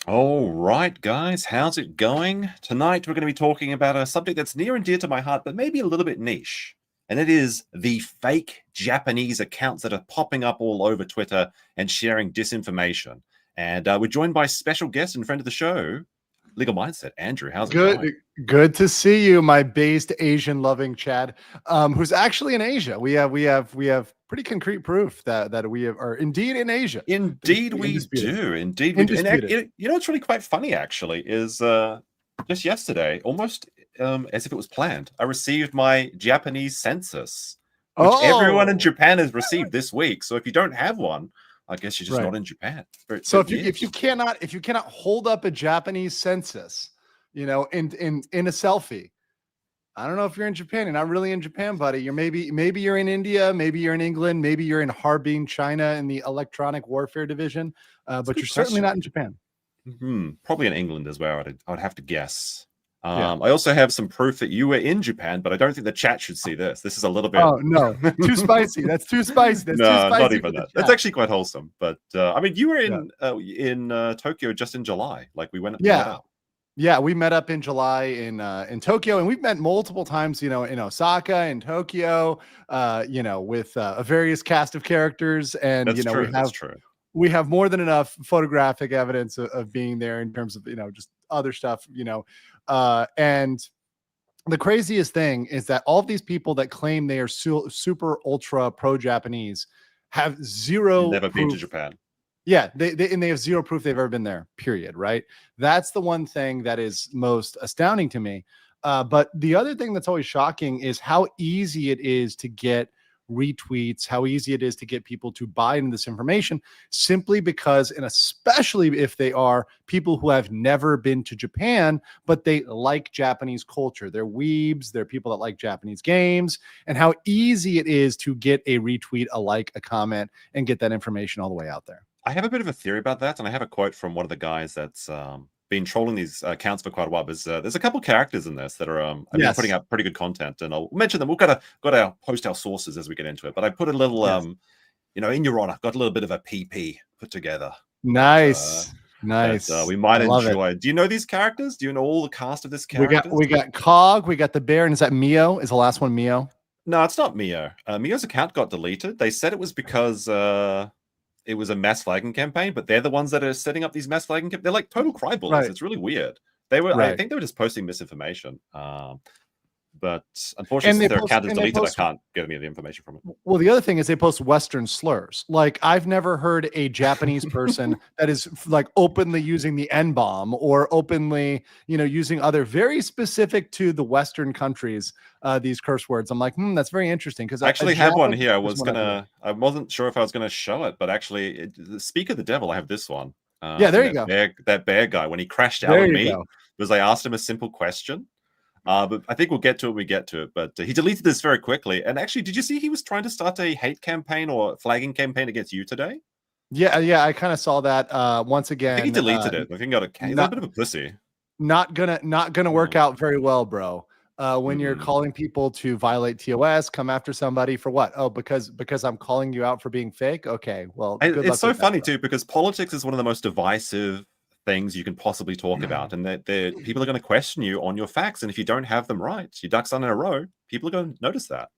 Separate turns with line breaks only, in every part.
All right, guys, how's it going? Tonight, we're going to be talking about a subject that's near and dear to my heart, but maybe a little bit niche. And it is the fake Japanese accounts that are popping up all over Twitter and sharing disinformation. And we're joined by special guest and friend of the show, Legal Mindset. Andrew, how's it going?
Good to see you, my based Asian loving Chad, who's actually in Asia. We have pretty concrete proof that we are indeed in Asia.
Indeed we do. Indeed we do. And you know what's really quite funny, actually, is just yesterday, almost as if it was planned, I received my Japanese census, which everyone in Japan has received this week. So if you don't have one, I guess you're just not in Japan.
So if you cannot hold up a Japanese census, in a selfie, I don't know if you're in Japan. You're not really in Japan, buddy. You're maybe you're in India, maybe you're in England, maybe you're in Harbin, China, in the electronic warfare division, but you're certainly not in Japan.
Probably in England as well. I'd have to guess. I also have some proof that you were in Japan, but I don't think the chat should see this. This is a little bit.
Oh no, too spicy. That's too spicy. That's too spicy.
Not even that. That's actually quite wholesome. But I mean, you were in Tokyo just in July. Like we went.
Yeah, we met up in July in Tokyo, and we've met multiple times, in Osaka and Tokyo, with a various cast of characters, and
that's true.
We have more than enough photographic evidence of being there in terms of just other stuff, and the craziest thing is that all of these people that claim they are super ultra pro Japanese have
never been to Japan.
Yeah, they have zero proof they've ever been there, period, right? That's the one thing that is most astounding to me. But the other thing that's always shocking is how easy it is to get retweets, how easy it is to get people to buy into this information simply because, and especially if they are people who have never been to Japan, but they like Japanese culture. They're weebs, they're people that like Japanese games, and how easy it is to get a retweet, a like, a comment, and get that information all the way out there.
I have a bit of a theory about that, and I have a quote from one of the guys that's been trolling these accounts for quite a while. There's a couple characters in this that are been putting out pretty good content, and I'll mention them. We've got to post our sources as we get into it. But I put a little, in your honor, got a little bit of a PP put together.
Nice.
We might enjoy. Do you know these characters? Do you know all the cast of this character?
We got COG, we got the bear, and is that Mio? Is the last one Mio?
No, it's not Mio. Mio's account got deleted. They said it was because it was a mass flagging campaign, but they're the ones that are setting up these mass flagging campaigns. They're like total crybullies. Right. It's really weird. I think they were just posting misinformation. But unfortunately, since their account is deleted, I can't get any of the information from it.
Well, the other thing is they post Western slurs. Like, I've never heard a Japanese person that is like openly using the N-bomb or openly, using other very specific to the Western countries, these curse words. I'm like, that's very interesting. Because
I actually have one here. I wasn't sure if I was going to show it, but actually, Speak of the Devil, I have this one.
There you go.
That bear guy, when he crashed out on me, because I asked him a simple question. But I think we'll get to it when we get to it. But he deleted this very quickly. And actually, did you see he was trying to start a hate campaign or flagging campaign against you today?
Yeah, I kind of saw that once again.
I think he deleted it. I think he's a bit of a pussy.
Not gonna work out very well, bro. When you're calling people to violate TOS, come after somebody for what? Oh, because I'm calling you out for being fake? Okay, well,
it's so funny too, because politics is one of the most divisive things you can possibly talk about, and that people are going to question you on your facts, and if you don't have them right, your ducks aren't in a row, people are going to notice that.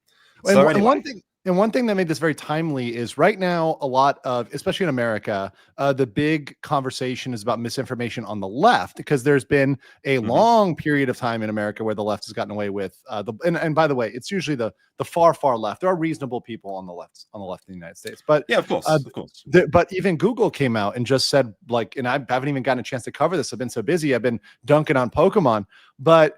And one thing that made this very timely is right now, a lot of, especially in America, the big conversation is about misinformation on the left, because there's been a long period of time in America where the left has gotten away with and by the way, it's usually the far left. There are reasonable people on the left in the United States, but
yeah, of course.
But even Google came out and just said, like, and I haven't even gotten a chance to cover this. I've been so busy. I've been dunking on Pokemon, but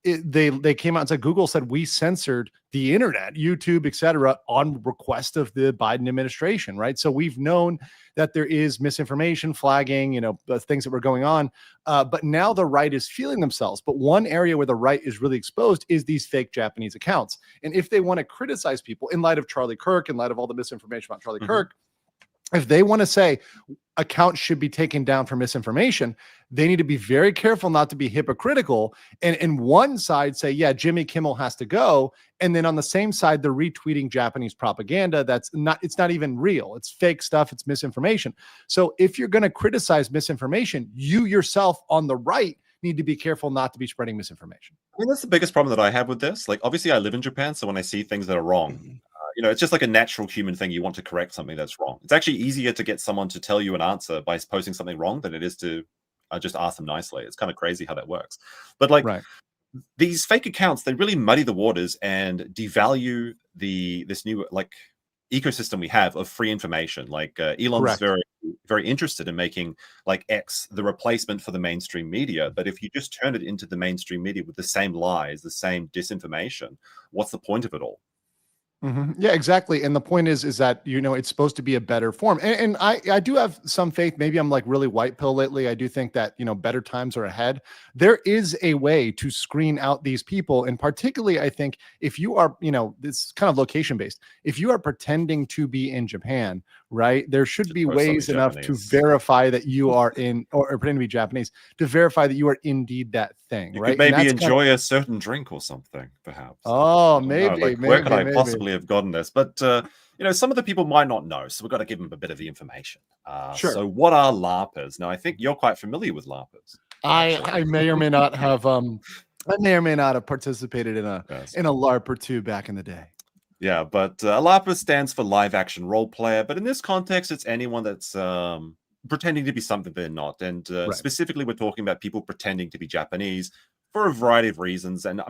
they came out and said, Google said, we censored the internet, YouTube, etc., on request of the Biden administration, right? So we've known that there is misinformation, flagging, the things that were going on, but now the right is feeling themselves. But one area where the right is really exposed is these fake Japanese accounts. And if they want to criticize people in light of Charlie Kirk, in light of all the misinformation about Charlie Kirk, if they want to say accounts should be taken down for misinformation, they need to be very careful not to be hypocritical. And one side say, yeah, Jimmy Kimmel has to go. And then on the same side, they're retweeting Japanese propaganda. It's not even real. It's fake stuff. It's misinformation. So if you're going to criticize misinformation, you yourself on the right need to be careful not to be spreading misinformation.
I mean, that's the biggest problem that I have with this. Like, obviously I live in Japan, so when I see things that are wrong, it's just like a natural human thing. You want to correct something that's wrong. It's actually easier to get someone to tell you an answer by posting something wrong than it is to just ask them nicely. It's kind of crazy how that works. But like, these fake accounts, they really muddy the waters and devalue this new like ecosystem we have of free information. Like Elon's very, very interested in making like X the replacement for the mainstream media. But if you just turn it into the mainstream media with the same lies, the same disinformation, what's the point of it all?
Yeah, exactly. And the point is that, it's supposed to be a better form. And I do have some faith. Maybe I'm like really white pill lately. I do think that, better times are ahead. There is a way to screen out these people. And particularly, I think if you are, this kind of location based, if you are pretending to be in Japan, right, there should be ways enough to verify that you are in, or pretend to be Japanese, to verify that you are indeed that thing,
you
right?
Could maybe enjoy a certain drink or something, perhaps.
Oh, maybe.
Where could I possibly have gotten this? But some of the people might not know, so we've got to give them a bit of the information.
Sure.
So what are LARPers? Now, I think you're quite familiar with LARPers.
I may or may not have participated in a LARP or two back in the day.
Yeah, but LARPer stands for live action role player, but in this context, it's anyone that's pretending to be something they're not. And specifically, we're talking about people pretending to be Japanese for a variety of reasons. And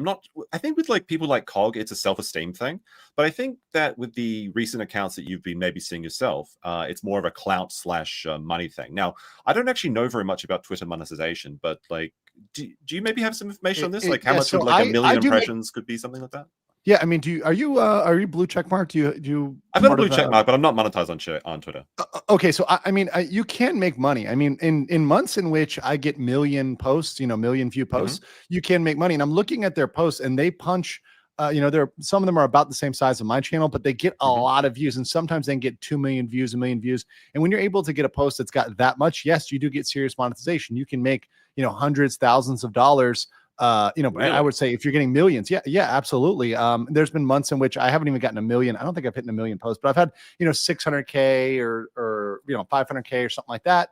I think with like people like COG, it's a self-esteem thing. But I think that with the recent accounts that you've been maybe seeing yourself, it's more of a clout / money thing. Now, I don't actually know very much about Twitter monetization, but like, do you maybe have some information on this? Like how much would like a million impressions could be something like that?
Yeah, I mean, are you blue check mark? Do you?
I've got a blue check mark, but I'm not monetized on Twitter.
Okay, so I mean, you can make money. I mean, in months in which I get million posts, million view posts, you can make money. And I'm looking at their posts, and they punch. Some of them are about the same size of my channel, but they get a lot of views, and sometimes they can get 2 million views, 1 million views. And when you're able to get a post that's got that much, yes, you do get serious monetization. You can make hundreds, thousands of dollars. Really? I would say if you're getting millions, yeah, absolutely. There's been months in which I haven't even gotten a million. I don't think I've hit a million posts, but I've had, 600K or 500K or something like that.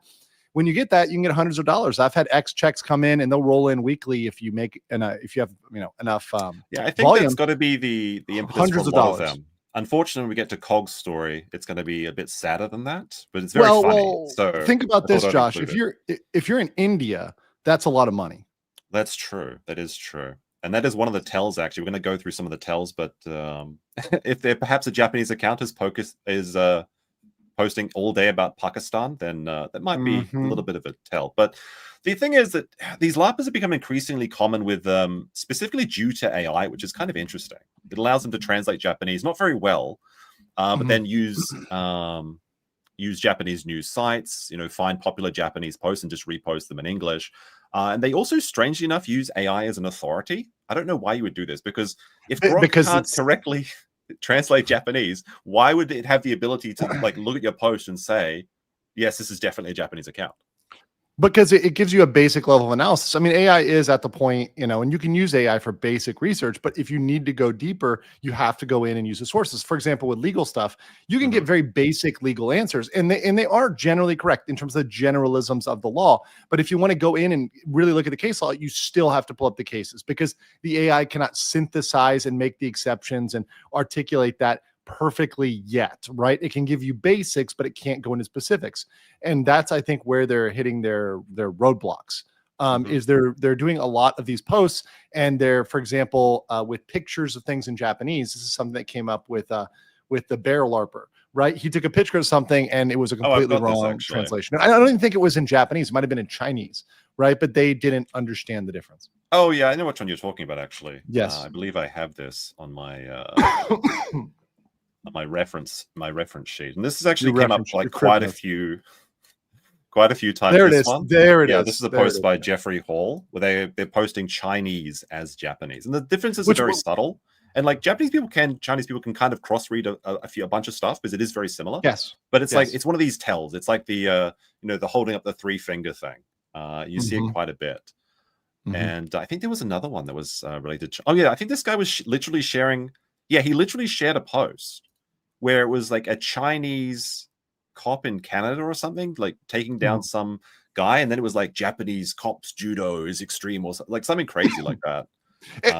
When you get that, you can get hundreds of dollars. I've had X checks come in and they'll roll in weekly if you make if you have enough.
I think
volume.
That's got to be the impetus
hundreds
for a lot of them. Unfortunately, when we get to COG's story, it's going to be a bit sadder than that, but it's very funny. So
think about this, Josh. If you're in India, that's a lot of money.
That's true. That is true. And that is one of the tells, actually. We're going to go through some of the tells, but if they're perhaps a Japanese account is posting all day about Pakistan, then that might be a little bit of a tell. But the thing is that these LARPers have become increasingly common with specifically due to AI, which is kind of interesting. It allows them to translate Japanese, not very well, but then use Japanese news sites, find popular Japanese posts and just repost them in English. And they also, strangely enough, use AI as an authority. I don't know why you would do this, because if Grok can't correctly translate Japanese, why would it have the ability to like look at your post and say, yes, this is definitely a Japanese account?
Because it gives you a basic level of analysis. I mean, AI is at the point, and you can use AI for basic research, but if you need to go deeper, you have to go in and use the sources. For example, with legal stuff, you can get very basic legal answers, and they are generally correct in terms of the generalisms of the law. But if you want to go in and really look at the case law, you still have to pull up the cases, because the AI cannot synthesize and make the exceptions and articulate that perfectly yet, right? It can give you basics, but it can't go into specifics. And that's, I think, where they're hitting their roadblocks. Is they're doing a lot of these posts, and they're, for example, with pictures of things in Japanese. This is something that came up with the Bear LARPer, right? He took a picture of something and it was a completely wrong translation. I don't even think it was in Japanese. It might have been in Chinese, right? But they didn't understand the difference.
Oh yeah, I know which one you're talking about, actually.
Yes.
I believe I have this on my my reference sheet, and this has actually came up like quite a few times.
There it is. There it is.
This is a post by Jeffrey Hall where they're posting Chinese as Japanese, and the differences are very subtle. And like Chinese people can kind of cross-read a bunch of stuff, because it is very similar.
Yes,
but it's like it's one of these tells. It's like the the holding up the 3-finger thing. You see it
Mhm.
quite a bit.
Mhm.
And I think there was another one that was related to, oh yeah, I think this guy was literally sharing, yeah, he literally shared a post where it was like a Chinese cop in Canada or something, like taking down
Mhm.
some guy, and then it was like Japanese cops judo is extreme or something, like something crazy like that.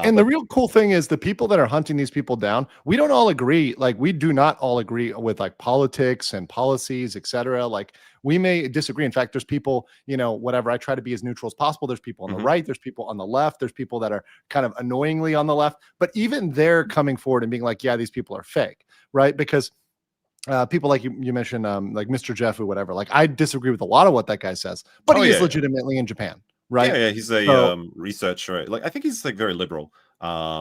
And the
But
real cool thing is the people that are hunting these people down, we don't all agree. Like we do not all agree with like politics and policies, et cetera. Like we may disagree. In fact, there's people, whatever. I try to be as neutral as possible. There's people on the
mhm,
right, there's people on the left, there's people that are kind of annoyingly on the left. But even they're coming forward and being like, yeah, these people are fake, right? Because people like you mentioned, like Mr. Jeff or whatever. Like I disagree with a lot of what that guy says, but
oh
he is
yeah, yeah.
legitimately in Japan,
Yeah,
right?
yeah, he's a
So
researcher. Like I think he's like very liberal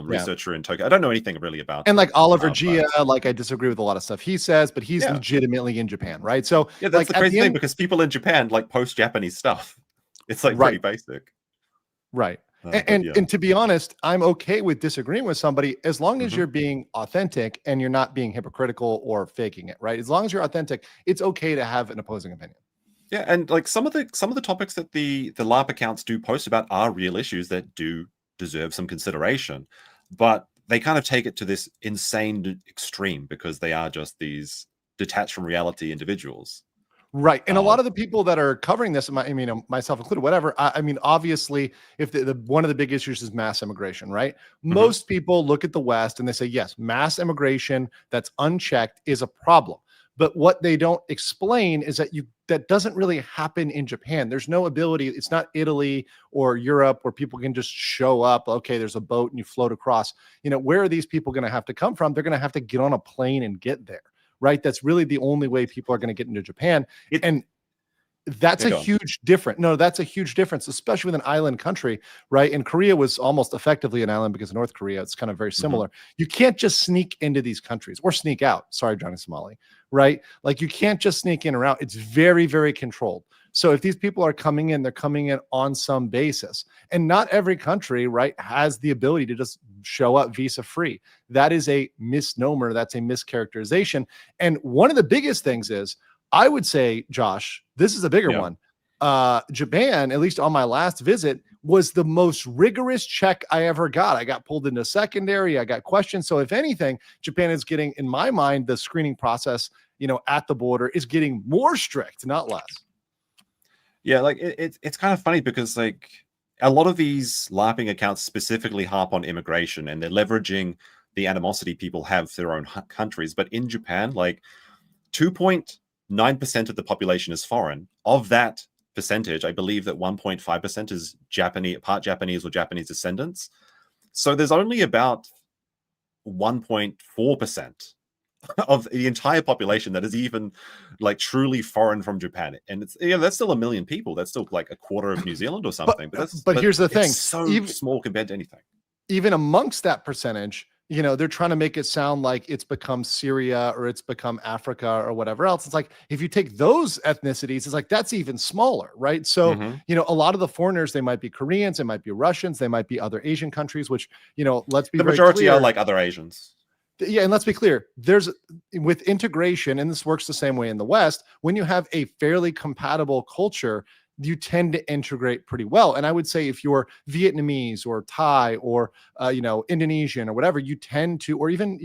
yeah.
researcher in Tokyo. I don't know anything really about
And like
him,
Oliver
but
Gia, like I disagree with a lot of stuff he says, but he's
yeah,
legitimately in Japan, right? So
yeah, that's
like
the
at
crazy
the
thing
end,
because people in Japan like post Japanese stuff. It's like pretty
right,
basic.
right.
But
And
yeah,
and to be honest, I'm okay with disagreeing with somebody as long as
hmm
you're being authentic and you're not being hypocritical or faking it, right? As long as you're authentic, it's okay to have an opposing opinion.
yeah, and like some of the topics that the LARP accounts do post about are real issues that do deserve some consideration, but they kind of take it to this insane extreme because they are just these detached from reality individuals.
Right. And a
Uh,
lot of the people that are covering this, myself included, whatever. I mean, obviously, if the one of the big issues is mass immigration, right?
mhm.
Most people look at the West and they say, yes, mass immigration that's unchecked is a problem. But what they don't explain is that doesn't really happen in Japan. There's no ability. It's not Italy or Europe where people can just show up. Okay, there's a boat and you float across. Where are these people going to have to come from? They're going to have to get on a plane and get there, right? That's really the only way people are going to get into Japan.
It
And that's
yeah,
a
go on.
huge difference. No, that's a huge difference, especially with an island country, right? And Korea was almost effectively an island because of North Korea. It's kind of very
Mhm.
similar. You can't just sneak into these countries or sneak out. Sorry, Johnny Somali, right? Like you can't just sneak in or out. It's very, very controlled. So if these people are coming in, they're coming in on some basis. And not every country, right, has the ability to just show up visa free. That is a misnomer. That's a mischaracterization. And one of the biggest things is I would say, Josh, this is a bigger
Yeah.
one. Japan, at least on my last visit, was the most rigorous check I ever got. I got pulled into secondary. I got questions. So if anything, Japan is getting, in my mind, the screening process, at the border is getting more strict, not less.
Yeah, like it's kind of funny because like a lot of these LARPing accounts specifically harp on immigration and they're leveraging the animosity people have for their own countries. But in Japan, like 2.9% of the population is foreign. Of that percentage, I believe that 1.5% is Japanese, part Japanese or Japanese descendants. So there's only about 1.4% of the entire population that is even like truly foreign from Japan. And it's that's still a million people. That's still like a quarter of New Zealand or
But
something.
but
But
here's the
it's
thing.
so
Even
small compared to anything.
even amongst that percentage, they're trying to make it sound like it's become Syria or it's become Africa or whatever else. It's like if you take those ethnicities, it's like that's even smaller, right? So,
Mm-hmm.
a lot of the foreigners, they might be Koreans, they might be Russians, they might be other Asian countries, which, let's be
The
very
majority are
clear.
like other Asians.
Yeah, and let's be clear, there's with integration, and this works the same way in the West, when you have a fairly compatible culture, you tend to integrate pretty well. And I would say if you're Vietnamese or Thai or Indonesian or whatever, you tend to, or even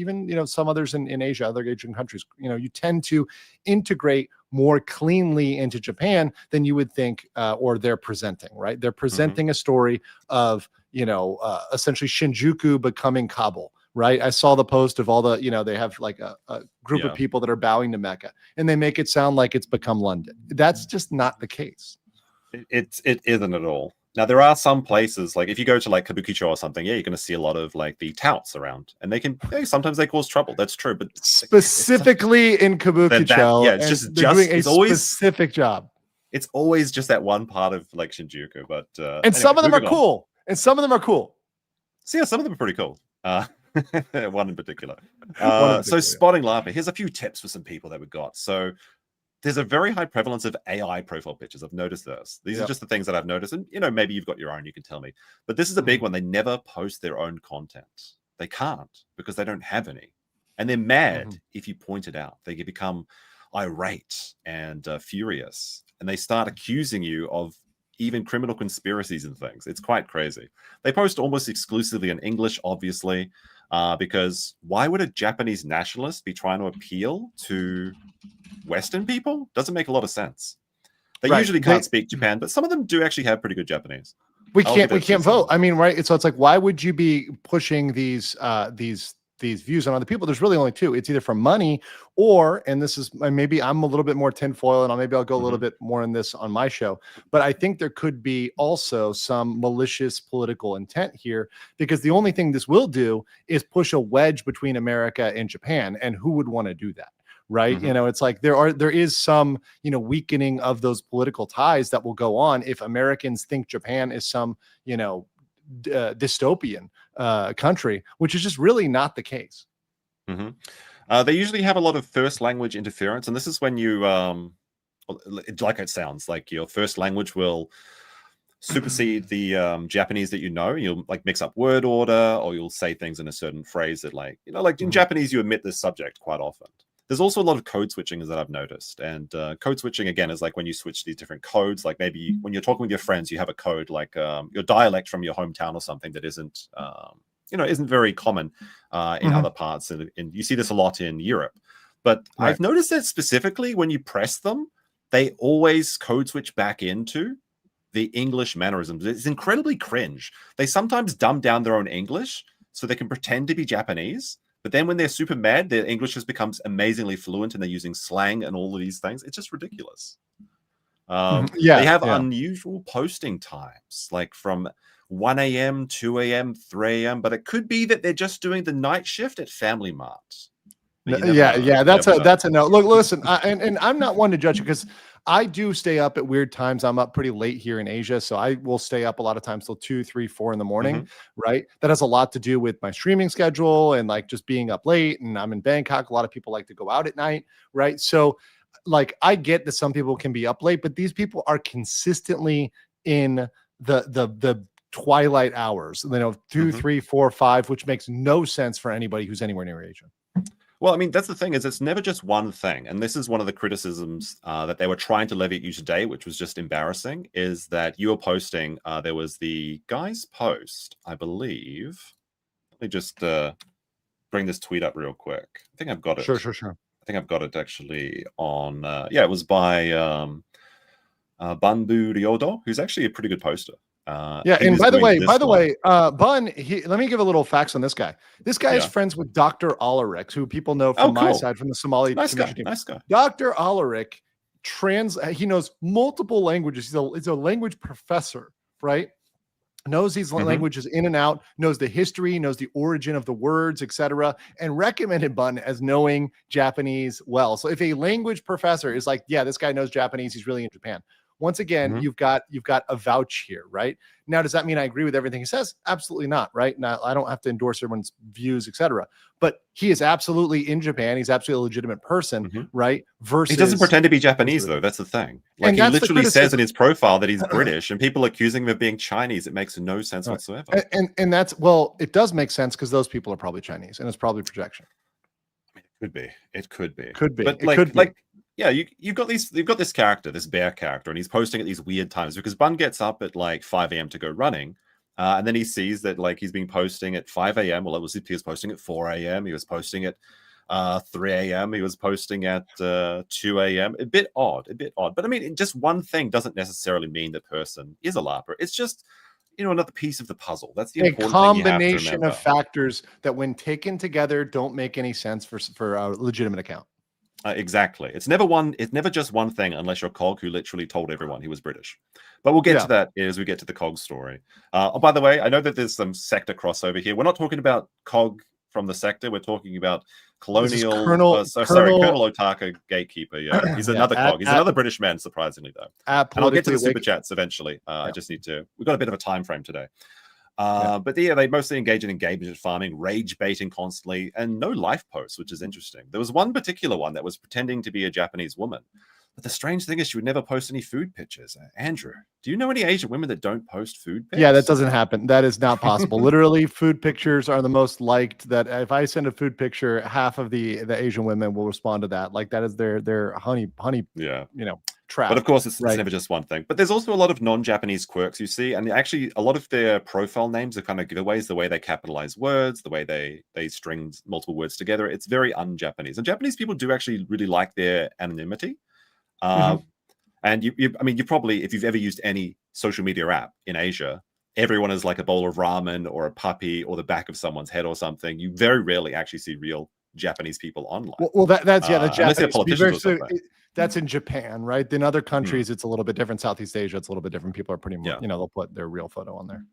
some others in Asia, other Asian countries, you tend to integrate more cleanly into Japan than you would think, or they're presenting, right? They're
Mm-hmm.
presenting a story of essentially Shinjuku becoming Kabul, right? I saw the post of all the, they have like a group of
Yeah.
people that are bowing to Mecca and they make it sound like it's become London. That's just not the case.
It isn't at all. Now there are some places like if you go to like Kabukicho or something, yeah, you're going to see a lot of like the touts around, and sometimes they cause trouble. That's true, but it's
Specifically in Kabukicho,
it's
and
just
they're doing a
it's always
specific job.
it's always just that one part of like Shinjuku. But
And
anyway,
some of them are
moving on.
cool. And some of them are cool.
So yeah, some of them are pretty cool. One in particular.
One in
So
particular. Yeah.
spotting LARPing. Here's a few tips for some people that we got. So there's a very high prevalence of AI profile pictures. I've noticed this. These are
Yep.
just the things that I've noticed. And maybe you've got your own, you can tell me. But this is a big one. They never post their own content. They can't because they don't have any. And they're mad if you point it out. They become irate and furious. And they start accusing you of even criminal conspiracies and things. It's quite crazy. They post almost exclusively in English, obviously, because why would a Japanese nationalist be trying to appeal to Western people? Doesn't make a lot of sense. They usually can't speak Japan, but some of them do actually have pretty good Japanese.
We can't vote. I mean, right? So it's like, why would you be pushing these views on other people? There's really only two. It's either for money or, and this is maybe I'm a little bit more tinfoil, and maybe I'll go a little bit more in this on my show. But I think there could be also some malicious political intent here, because the only thing this will do is push a wedge between America and Japan, and who would want to do that? Right. You know, it's like there is some, you know, weakening of those political ties that will go on if Americans think Japan is some, you know, dystopian country, which is just really not the case.
They usually have a lot of first language interference, and this is when you like, it sounds like your first language will supersede the Japanese that you know. You'll like mix up word order, or you'll say things in a certain phrase that, like, you know, like in Japanese you omit this subject quite often. There's also a lot of code switching that I've noticed. And code switching, again, is like when you switch these different codes. Like maybe when you're talking with your friends, you have a code like your dialect from your hometown or something that isn't, you know, isn't very common in other parts. And you see this a lot in Europe. But I've noticed that specifically when you press them, they always code switch back into the English mannerisms. It's incredibly cringe. They sometimes dumb down their own English so they can pretend to be Japanese. But then when they're super mad, their English just becomes amazingly fluent and they're using slang and all of these things. It's just ridiculous. They have unusual posting times, like from 1 a.m., 2 a.m., 3 a.m. But it could be that they're just doing the night shift at Family Mart.
That's a no. Look, listen, and I'm not one to judge you, because I do stay up at weird times. I'm up pretty late here in Asia, so I will stay up a lot of times till 2, 3, 4 in the morning, right? That has a lot to do with my streaming schedule and like just being up late. And I'm in Bangkok. A lot of people like to go out at night, right? So like, I get that some people can be up late, but these people are consistently in the twilight hours, you know, 2, 3, 4, 5, which makes no sense for anybody who's anywhere near Asia.
Well, I mean, that's the thing, is it's never just one thing. And this is one of the criticisms that they were trying to levy at you today, which was just embarrassing, is that you were posting, there was the guy's post, I believe. Let me just bring this tweet up real quick. I think I've got it.
Sure.
I think I've got it actually on, it was by Banbu Ryodo, who's actually a pretty good poster.
And by the way, Bun, let me give a little facts on this guy. This guy is friends with Dr. Alarik, who people know from my side, from the Somali community.
Nice guy.
Dr. Alarik he knows multiple languages. He's a language professor, right? Knows these languages in and out, knows the history, knows the origin of the words, etc., and recommended Bun as knowing Japanese well. So if a language professor is like, yeah, this guy knows Japanese, he's really in Japan. Once again, you've got a vouch here, right? Now, does that mean I agree with everything he says? Absolutely not, right? Now, I don't have to endorse everyone's views, etc. But he is absolutely in Japan. He's absolutely a legitimate person, right? Versus,
he doesn't pretend to be Japanese, though. That's the thing. Like, he literally says in his profile that he's British, and people accusing him of being Chinese. It makes no sense whatsoever.
And that's, well, it does make sense, because those people are probably Chinese, and it's probably projection.
I mean, it could be. It could be.
Could be.
But yeah, you've got this character, this bear character, and he's posting at these weird times, because Bun gets up at like 5 a.m. to go running, and then he sees that like he's been posting at 5 a.m. Well, he was posting at 4 a.m. He was posting at 3 a.m. He was posting at 2 a.m. A bit odd. But I mean, just one thing doesn't necessarily mean the person is a LARPer. It's just, you know, another piece of the puzzle. That's the important
combination of factors that, when taken together, don't make any sense for a legitimate account.
Exactly. It's never just one thing, unless you're COG, who literally told everyone he was British. But we'll get to that as we get to the COG story. Oh, by the way, I know that there's some sector crossover here. We're not talking about COG from the sector. We're talking about Colonial Colonel Otaku Gatekeeper. Yeah, he's another COG. He's another British man, surprisingly, though. And I'll get to the super chats eventually. I just need to. We've got a bit of a time frame today. But they mostly engage in engagement farming, rage baiting constantly, and no life posts, which is interesting. There was one particular one that was pretending to be a Japanese woman. But the strange thing is, she would never post any food pictures. Andrew, do you know any Asian women that don't post food pics?
Yeah, that doesn't happen. That is not possible. Literally, food pictures are the most liked. That if I send a food picture, half of the Asian women will respond to that. Like, that is their honey, you know, trap.
But of course, it's
right.
never just one thing. But there's also a lot of non-Japanese quirks you see, and actually a lot of their profile names are kind of giveaways. The way they capitalize words, the way they string multiple words together, it's very un-Japanese. And Japanese people do actually really like their anonymity. And I mean, you probably, if you've ever used any social media app in Asia, everyone is like a bowl of ramen or a puppy or the back of someone's head or something. You very rarely actually see real Japanese people online.
Well, that's the
unless they're
Japanese.
politicians or something.
That's in Japan, right? In other countries, it's a little bit different. Southeast Asia, it's a little bit different. People are pretty, they'll put their real photo on there.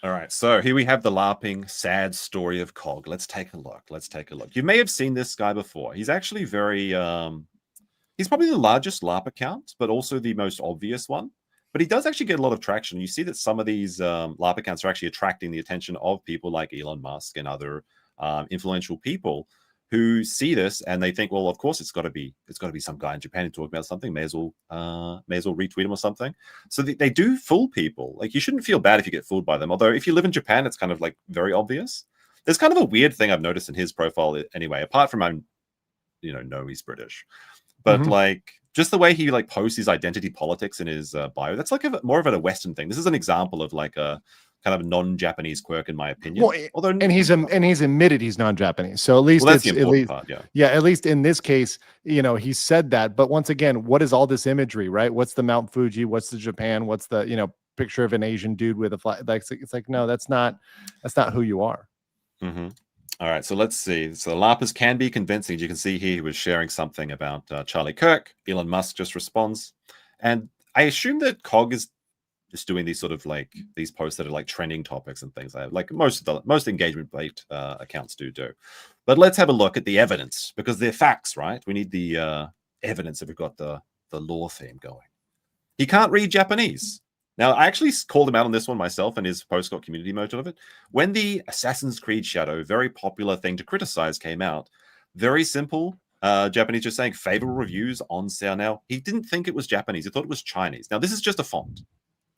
All right, so here we have the LARPing sad story of COG. Let's take a look. You may have seen this guy before. He's actually very, he's probably the largest LARP account, but also the most obvious one. But he does actually get a lot of traction. You see that some of these LARP accounts are actually attracting the attention of people like Elon Musk and other influential people who see this and they think, well, of course it's got to be some guy in Japan talking about something. May as well retweet him or something. So they do fool people. Like, you shouldn't feel bad if you get fooled by them. Although if you live in Japan, it's kind of like very obvious. There's kind of a weird thing I've noticed in his profile anyway. Apart from I know he's British, but like just the way he like posts his identity politics in his bio. That's like more of a Western thing. This is an example of like a kind of non-Japanese quirk, in my opinion.
Well, and he's admitted he's non-Japanese, so at least
that's the important part.
At least in this case, he said that. But once again, what is all this imagery, right? What's the Mount Fuji? What's the Japan? What's the picture of an Asian dude with a flag? Like, it's like, no, that's not who you are.
All right, so let's see. So LARPers can be convincing. As you can see here, he was sharing something about Charlie Kirk. Elon Musk just responds, and I assume that COG is just doing these sort of like these posts that are like trending topics and things like most engagement-based accounts do. But let's have a look at the evidence, because they're facts, right? We need the evidence if we've got the lore theme going. He can't read Japanese. Now, I actually called him out on this one myself, and his post got community motion of it. When the Assassin's Creed Shadow, very popular thing to criticize, came out, very simple. Japanese just saying favorable reviews on sale now. He didn't think it was Japanese. He thought it was Chinese. Now, this is just a font.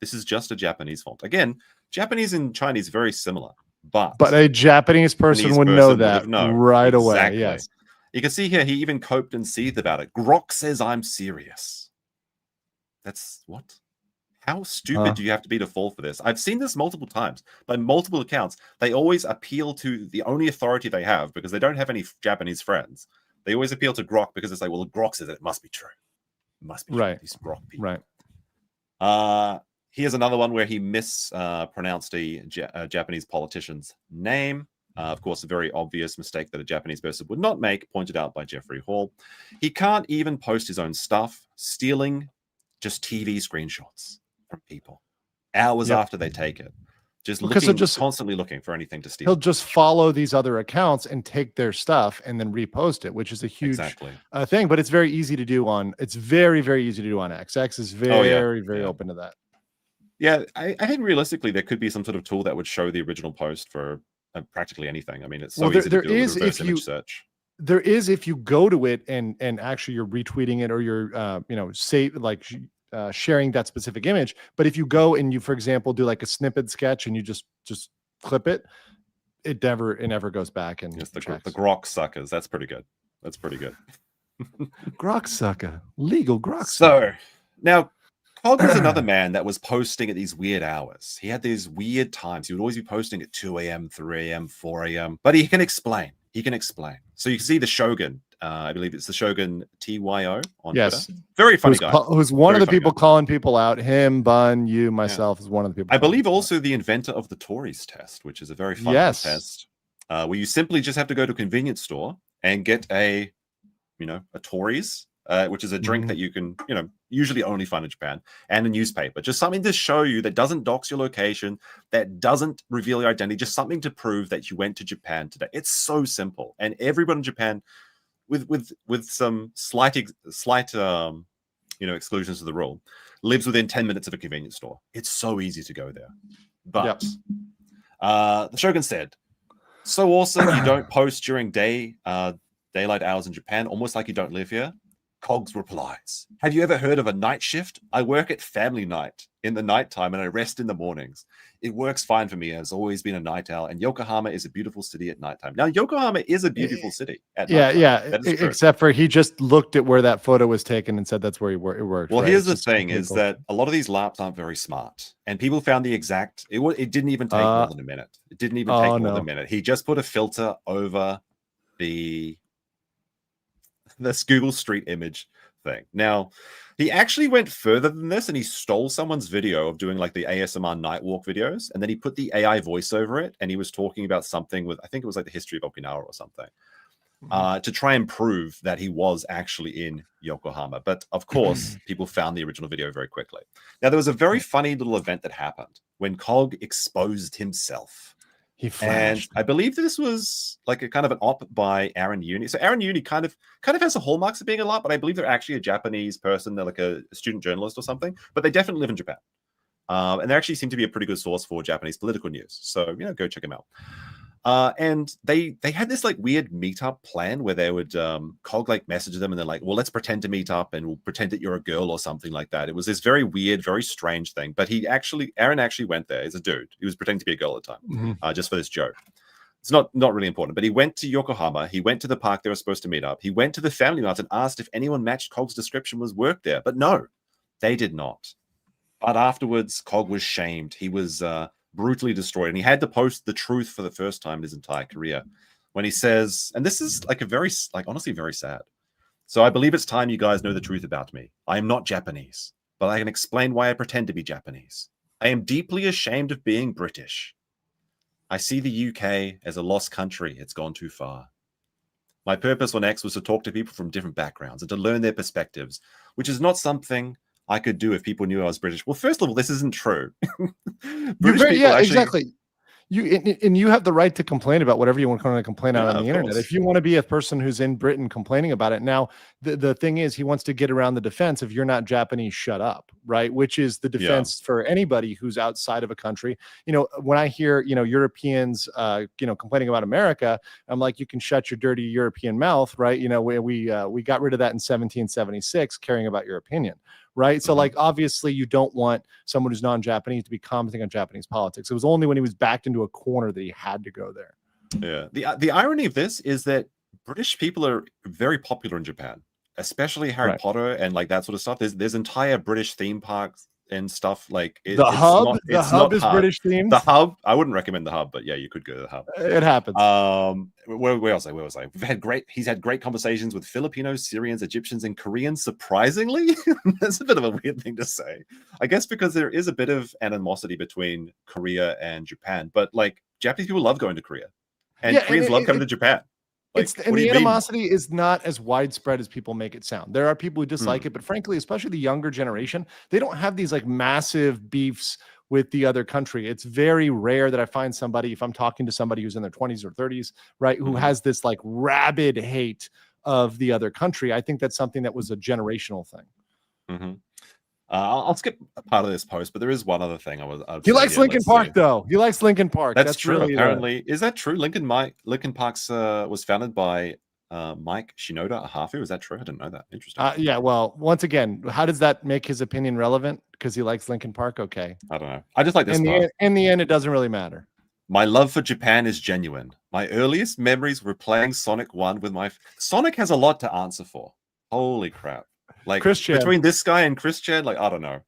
This is just a Japanese font. Again, Japanese and Chinese very similar, but
a Japanese person would know that right away. Yes.
You can see here he even coped and seethed about it. Grok says I'm serious. That's what? How stupid do you have to be to fall for this? I've seen this multiple times by multiple accounts. They always appeal to the only authority they have because they don't have any Japanese friends. They always appeal to Grok because it's like, well, Grok says it must be true. It must be true. These Grok people.
Right.
Here's another one where he mispronounced a Japanese politician's name. Of course, a very obvious mistake that a Japanese person would not make, pointed out by Jeffrey Hall. He can't even post his own stuff, stealing just TV screenshots from people hours after they take it. Constantly looking for anything to steal.
He'll just follow these other accounts and take their stuff and then repost it, which is a huge thing. But it's very easy to do on. It's very, very easy to do on X. X is very open to that.
Yeah, I think realistically there could be some sort of tool that would show the original post for practically anything. I mean, it's so easy to do with reverse image search.
There is, if you go to it and actually you're retweeting it or you're sharing that specific image. But if you go and you, for example, do like a snippet sketch and you just clip it, it never goes back and
the Grok suckers. That's pretty good.
Grok sucker, legal Grok.
So now, COG was another man that was posting at these weird hours. He had these weird times. He would always be posting at 2 a.m., 3 a.m., 4 a.m. But he can explain. So you can see the Shogun. I believe it's the Shogun TYO on Twitter. Very funny guy.
Who's one of the people calling people out. Him, Bun, you, myself is one of the people.
I believe also the inventor of the Tories test, which is a very fun test, where you simply just have to go to a convenience store and get a Tories, which is a drink that you can, usually only find in Japan, and a newspaper. Just something to show you that doesn't dox your location, that doesn't reveal your identity, just something to prove that you went to Japan today. It's so simple. And everyone in Japan, with some slight exclusions to the rule, lives within 10 minutes of a convenience store. It's so easy to go there. But the Shogun said, so awesome, you don't post during daylight hours in Japan, almost like you don't live here. Cogs replies, "Have you ever heard of a night shift? I work at family night in the nighttime and I rest in the mornings. It works fine for me. I've always been a night owl, and Yokohama is a beautiful city at nighttime." Now, Yokohama is a beautiful city at
Yeah,
nighttime.
yeah.
That is true.
Except for he just looked at where that photo was taken and said that's where it worked.
Well,
right?
here's
It's
the
just
thing: is that a lot of these LARPs aren't very smart, and people found the exact. It didn't even take more than a minute. It didn't even take more than a minute. He just put a filter over this Google Street image thing. Now, he actually went further than this, and he stole someone's video of doing like the ASMR Nightwalk videos, and then he put the AI voice over it, and he was talking about something with, I think it was like the history of Okinawa or something, to try and prove that he was actually in Yokohama. But of course, people found the original video very quickly. Now, there was a very funny little event that happened when COG exposed himself.
He flashed.
And I believe this was like a kind of an op by Aaron Uni. So Aaron Uni kind of has the hallmarks of being a LARP, but I believe they're actually a Japanese person. They're like a student journalist or something, but they definitely live in Japan. And they actually seem to be a pretty good source for Japanese political news. So, go check them out. And they had this like weird meetup plan where they would COG like message them and they're like, well, let's pretend to meet up and we'll pretend that you're a girl or something like that. It was this very weird, very strange thing. But Aaron actually went there as a dude. He was pretending to be a girl at the time, just for this joke. It's not really important, but he went to Yokohama. He went to the park they were supposed to meet up. He went to the family mart and asked if anyone matched COG's description was worked there. But no, they did not. But afterwards, COG was shamed. He was brutally destroyed, and he had to post the truth for the first time in his entire career when he says, and this is like a very, like honestly very sad. So I believe it's time you guys know the truth about me. I am not Japanese, but I can explain why I pretend to be Japanese. I am deeply ashamed of being British. I see the UK as a lost country. It's gone too far. My purpose on X was to talk to people from different backgrounds and to learn their perspectives, which is not something I could do if people knew I was British. Well, first of all, this isn't true.
Exactly. You have the right to complain about whatever you want to complain out on the internet. If you want to be a person who's in Britain complaining about it. Now, the thing is, he wants to get around the defense. If you're not Japanese, shut up, right? Which is the defense for anybody who's outside of a country. When I hear, Europeans, complaining about America, I'm like, you can shut your dirty European mouth, right? We got rid of that in 1776, caring about your opinion. Right. So like, obviously you don't want someone who's non-Japanese to be commenting on Japanese politics. It was only when he was backed into a corner that he had to go there.
Yeah. The irony of this is that British people are very popular in Japan, especially Harry Potter and like that sort of stuff. There's entire British theme parks and stuff like
the hub is British themed.
The hub, I wouldn't recommend the hub, but yeah, you could go to the hub.
It happens.
Where was I? He's had great conversations with Filipinos, Syrians, Egyptians, and Koreans. Surprisingly, that's a bit of a weird thing to say, I guess, because there is a bit of animosity between Korea and Japan. But like, Japanese people love going to Korea, and Koreans love coming to Japan. Like,
and the animosity is not as widespread as people make it sound. There are people who dislike it, but frankly, especially the younger generation, they don't have these like massive beefs with the other country. It's very rare that I find somebody, if I'm talking to somebody who's in their 20s or 30s, right, who has this like rabid hate of the other country. I think that's something that was a generational thing.
I'll skip a part of this post, but there is one other thing
he likes Linkin Park, though. He likes Linkin Park.
That's true. Really apparently, is that true? Linkin Park's was founded by Mike Shinoda Ahafu. Is that true? I didn't know that. Interesting.
Yeah. Well, once again, how does that make his opinion relevant? Because he likes Linkin Park. Okay.
I don't know. I just like this part.
In the end, it doesn't really matter.
My love for Japan is genuine. My earliest memories were playing Sonic 1 with my... Sonic has a lot to answer for. Holy crap. Like, between this guy and Christian, like, I don't know.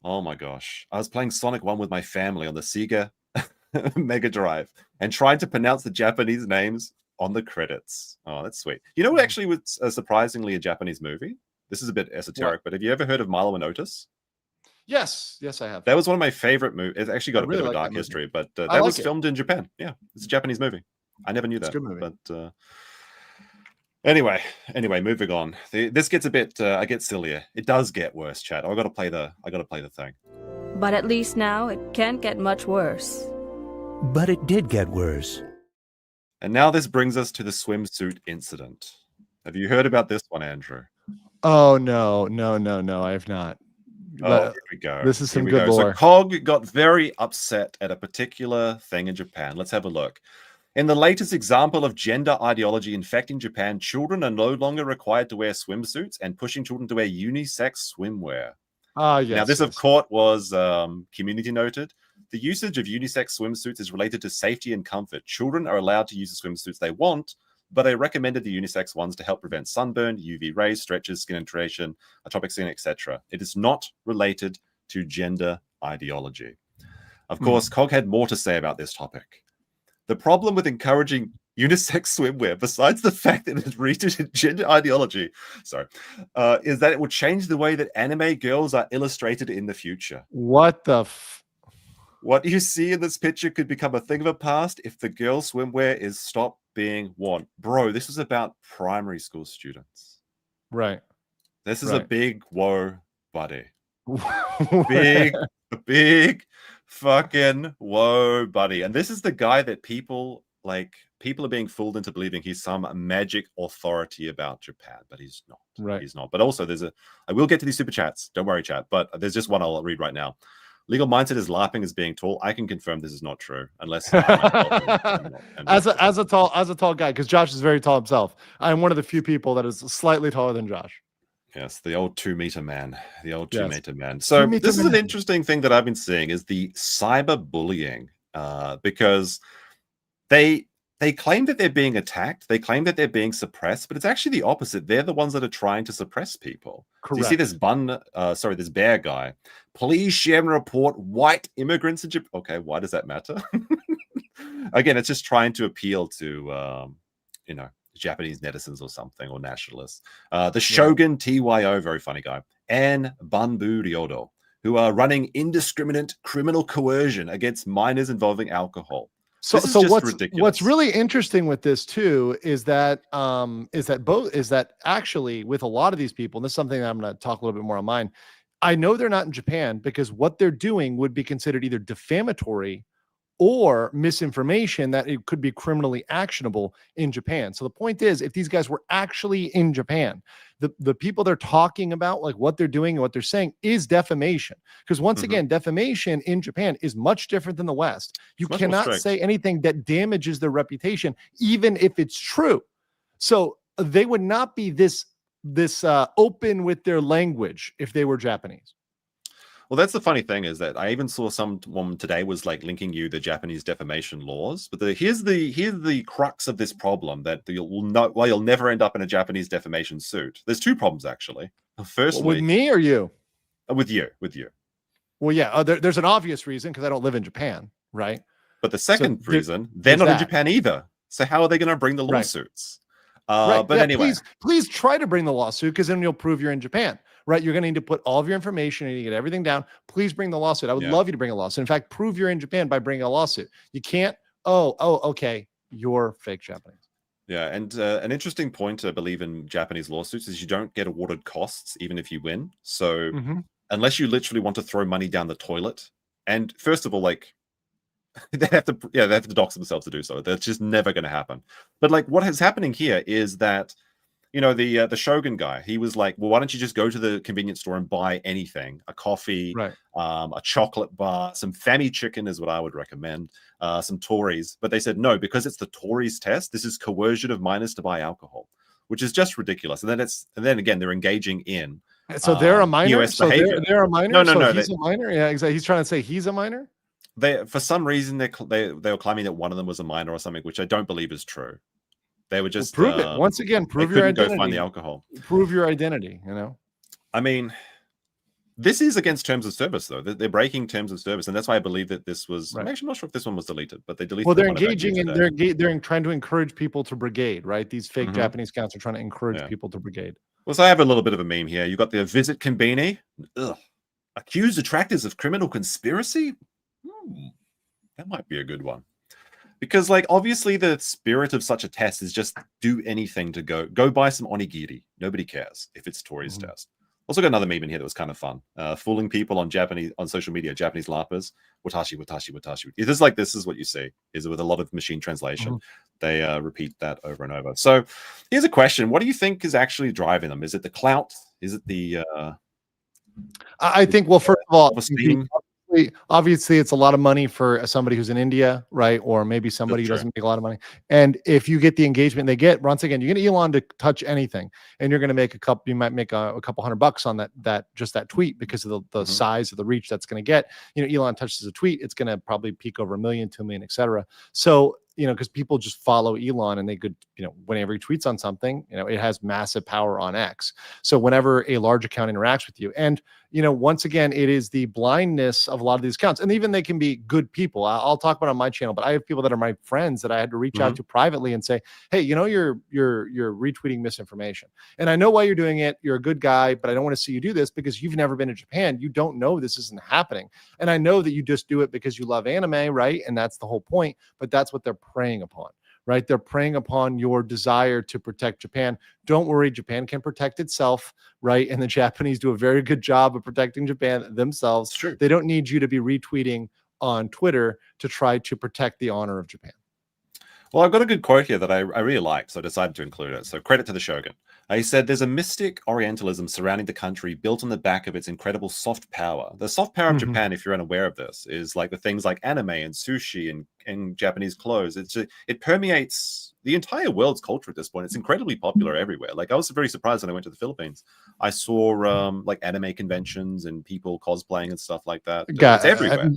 Oh my gosh. I was playing Sonic 1 with my family on the Sega Mega Drive and tried to pronounce the Japanese names on the credits. Oh, that's sweet. You know what actually was surprisingly a Japanese movie? This is a bit esoteric, but have you ever heard of Milo and Otis?
Yes, I have.
That was one of my favorite movies. It's actually got a bit of a dark history, but that was filmed in Japan. Yeah, it's a Japanese movie. I never knew that.
It's a good movie.
But anyway, moving on. This gets a bit I get sillier. It does get worse, chat. I gotta play the thing.
But at least now it can't get much worse.
But it did get worse.
And now this brings us to the swimsuit incident. Have you heard about this one, Andrew?
Oh no, I have not.
Oh, here we go.
This is some good lore.
So COG got very upset at a particular thing in Japan. Let's have a look. In the latest example of gender ideology infecting Japan, children are no longer required to wear swimsuits and pushing children to wear unisex swimwear.
Yes.
Now, this of course was community noted. The usage of unisex swimsuits is related to safety and comfort. Children are allowed to use the swimsuits they want, but they recommended the unisex ones to help prevent sunburn, UV rays, stretches, skin irritation, atopic skin, etc. It is not related to gender ideology. Of course, COG had more to say about this topic. The problem with encouraging unisex swimwear, besides the fact that it is rooted in gender ideology, is that it will change the way that anime girls are illustrated in the future.
What the
What you see in this picture could become a thing of the past if the girl swimwear is stopped being worn. Bro, this is about primary school students.
Right.
This is a big whoa, buddy.
Big
big fucking whoa, buddy. And this is the guy that people are being fooled into believing he's some magic authority about Japan, but he's not.
Right.
He's not. But also I will get to these super chats. Don't worry, chat. But there's just one I'll read right now. Legal mindset is LARPing as being tall. I can confirm this is not true, unless
as a tall guy, because Josh is very tall himself. I'm one of the few people that is slightly taller than Josh.
Yes, the old 2 meter man. The old 2 meter man. So this is an interesting thing that I've been seeing is the cyberbullying, because they claim that they're being attacked. They claim that they're being suppressed, but it's actually the opposite. They're the ones that are trying to suppress people. So you see this this bear guy. Please share and report white immigrants in Japan. Okay, why does that matter? Again, it's just trying to appeal to, Japanese netizens or something, or nationalists. The Shogun TYO, very funny guy, and Banbu Ryodo, who are running indiscriminate criminal coercion against minors involving alcohol.
So what's really interesting with this too is that actually with a lot of these people, and this is something that I'm going to talk a little bit more on mine. I know they're not in Japan because what they're doing would be considered either defamatory or misinformation that it could be criminally actionable in Japan. So the point is, if these guys were actually in Japan, the people they're talking about, like what they're doing and what they're saying, is defamation. Because once again, defamation in Japan is much different than the West. You cannot say anything that damages their reputation, even if it's true. So they would not be this open with their language if they were Japanese.
Well, that's the funny thing is that I even saw someone today was like linking you the Japanese defamation laws. But here's the crux of this problem that you'll never end up in a Japanese defamation suit. There's 2 problems actually. Firstly,
with me or you?
With you.
Well, yeah, there's an obvious reason because I don't live in Japan, right?
But the second reason, they're not in Japan either. So how are they going to bring the lawsuits? But anyway,
please try to bring the lawsuit because then you'll prove you're in Japan. Right, you're going to need to put all of your information and you get everything down. Please bring the lawsuit. I would love you to bring a lawsuit. In fact, prove you're in Japan by bringing a lawsuit. You can't. Okay, you're fake Japanese.
Yeah, and an interesting point, I believe, in Japanese lawsuits is you don't get awarded costs even if you win. So unless you literally want to throw money down the toilet, and first of all, like they have to dox themselves to do so. That's just never going to happen. But like what is happening here is that, the Shogun guy, he was like, well, why don't you just go to the convenience store and buy anything, a coffee, a chocolate bar, some fammy chicken is what I would recommend, some Tories. But they said, no, because it's the Tories test, this is coercion of minors to buy alcohol, which is just ridiculous. And then again, they're engaging in
so they're a minor.
US behavior.
They're a minor.
No,
he's a minor. Yeah, exactly. He's trying to say he's a minor.
They, for some reason, they were claiming that one of them was a minor or something, which I don't believe is true. They would just
prove it once again. Prove your identity.
Go find the alcohol.
Prove your identity.
I mean, this is against terms of service, though. They're breaking terms of service, and that's why I believe that this was. I'm actually not sure if this one was deleted, but they deleted.
Well, they're engaging in. They're trying to encourage people to brigade. Right? These fake Japanese accounts are trying to encourage people to brigade.
Well, so I have a little bit of a meme here. You got the visit Konbini. Accused detractors of criminal conspiracy. That might be a good one. Because, like, obviously the spirit of such a test is just do anything to go buy some onigiri. Nobody cares if it's Tori's test. Also got another meme in here that was kind of fun. Fooling people on social media, Japanese LARPers. Watashi. This is what you see. Is with a lot of machine translation. They repeat that over and over. So here's a question. What do you think is actually driving them? Is it the clout? Is it the...
I think, well, first of all, obviously it's a lot of money for somebody who's in India, right? Or maybe somebody who doesn't make a lot of money. And if you get the engagement they get, once again, you get Elon to touch anything, and you're going to make you might make a couple $100 on that tweet because of the size of the reach that's going to get. Elon touches a tweet, it's going to probably peak over 1 million, 2 million, etc. So, because people just follow Elon and they could, whenever he tweets on something, it has massive power on X. So whenever a large account interacts with you, and, once again, it is the blindness of a lot of these accounts, and even they can be good people. I'll talk about it on my channel, but I have people that are my friends that I had to reach out to privately and say, hey, you're retweeting misinformation. And I know why you're doing it. You're a good guy, but I don't want to see you do this because you've never been to Japan. You don't know this isn't happening. And I know that you just do it because you love anime, right? And that's the whole point, but that's what they're preying upon, right? They're preying upon your desire to protect Japan. Don't worry, Japan can protect itself, right? And the Japanese do a very good job of protecting Japan themselves.
True.
They don't need you to be retweeting on Twitter to try to protect the honor of Japan.
Well, I've got a good quote here that I really like, so I decided to include it. So credit to the Shogun. He said, there's a mystic Orientalism surrounding the country built on the back of its incredible soft power. The soft power of Japan, if you're unaware of this, is like the things like anime and sushi and Japanese clothes. It permeates the entire world's culture at this point. It's incredibly popular everywhere. Like, I was very surprised when I went to the Philippines. I saw like anime conventions and people cosplaying and stuff like that. It's everywhere.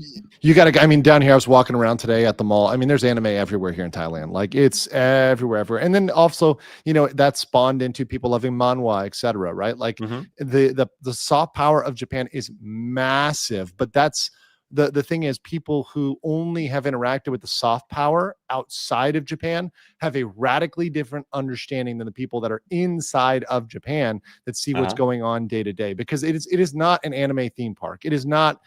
Down here, I was walking around today at the mall. There's anime everywhere here in Thailand. Like, it's everywhere. And then also, that spawned into people loving manhwa, etc. Right? Like the soft power of Japan is massive, but that's the thing is, people who only have interacted with the soft power outside of Japan have a radically different understanding than the people that are inside of Japan that see what's going on day to day, because it is not an anime theme park. It is not,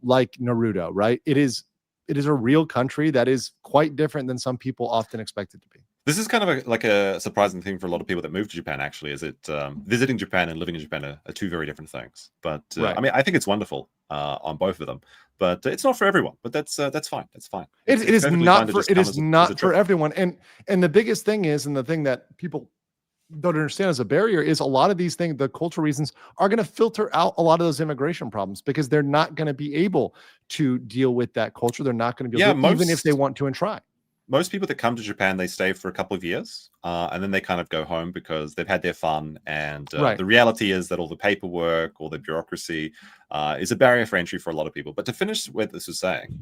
like Naruto, right? It is a real country that is quite different than some people often expect it to be.
This is kind of like a surprising thing for a lot of people that move to Japan, actually, is that visiting Japan and living in Japan are two very different things. But I think it's wonderful on both of them. But it's not for everyone. But that's fine. That's fine. It is
not for everyone. And the biggest thing is, and the thing that people don't understand as a barrier, is a lot of these things, the cultural reasons, are going to filter out a lot of those immigration problems because they're not going to be able to deal with that culture. They're not going to be able to, even if they want to and try.
Most people that come to Japan, they stay for a couple of years and then they kind of go home because they've had their fun. And the reality is that all the paperwork, all the bureaucracy is a barrier for entry for a lot of people. But to finish what this was saying,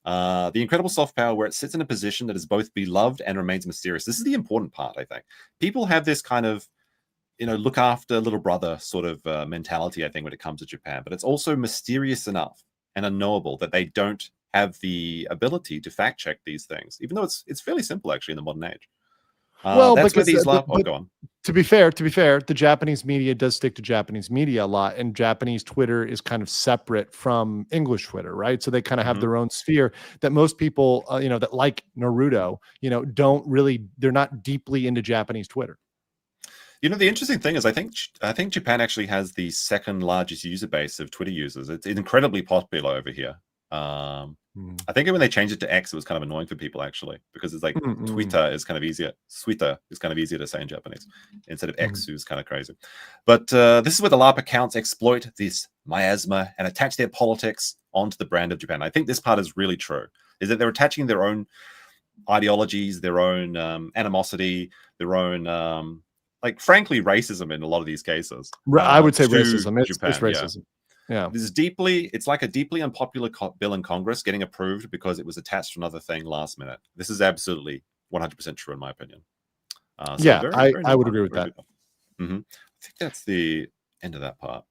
the incredible soft power where it sits in a position that is both beloved and remains mysterious. This is the important part, I think. People have this kind of, look after little brother sort of mentality, I think, when it comes to Japan. But it's also mysterious enough and unknowable that they don't have the ability to fact check these things, even though it's fairly simple actually in the modern age. That's where these go on.
To be fair, the Japanese media does stick to Japanese media a lot, and Japanese Twitter is kind of separate from English Twitter, right? So they kind of have their own sphere that most people, that like Naruto, they're not deeply into Japanese Twitter.
The interesting thing is, I think Japan actually has the second largest user base of Twitter users. It's incredibly popular over here. I think when they changed it to X, it was kind of annoying for people actually, because it's like Twitter is kind of easier. Twitter is kind of easier to say in Japanese instead of X, who's kind of crazy. But this is where the LARP accounts exploit this miasma and attach their politics onto the brand of Japan. I think this part is really true, is that they're attaching their own ideologies, their own animosity, their own, frankly, racism in a lot of these cases.
I would say racism. It's racism. Yeah.
It's like a deeply unpopular bill in Congress getting approved because it was attached to another thing last minute. This is absolutely 100% true in my opinion.
I would agree with that.
I think that's the end of that part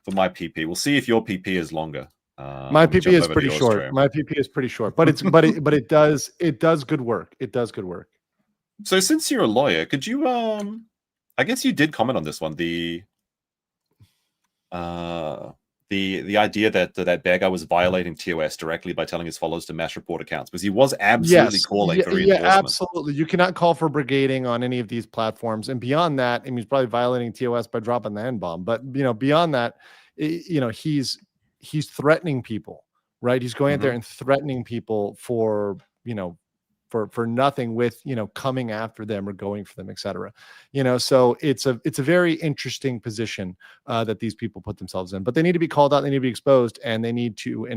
for my PP. We'll see if your PP is longer.
My PP is pretty short. My PP is pretty short, but it does good work. It does good work.
So since you're a lawyer, could you I guess you did comment on this one, the idea that that bad guy was violating TOS directly by telling his followers to mass report accounts, because he was absolutely calling for reinforcement.
Yeah, absolutely. You cannot call for brigading on any of these platforms. And beyond that, he's probably violating TOS by dropping the N-bomb. But beyond that, he's threatening people, right? He's going out there and threatening people for for nothing with, coming after them or going for them, etc. So it's a very interesting position that these people put themselves in, but they need to be called out, they need to be exposed, and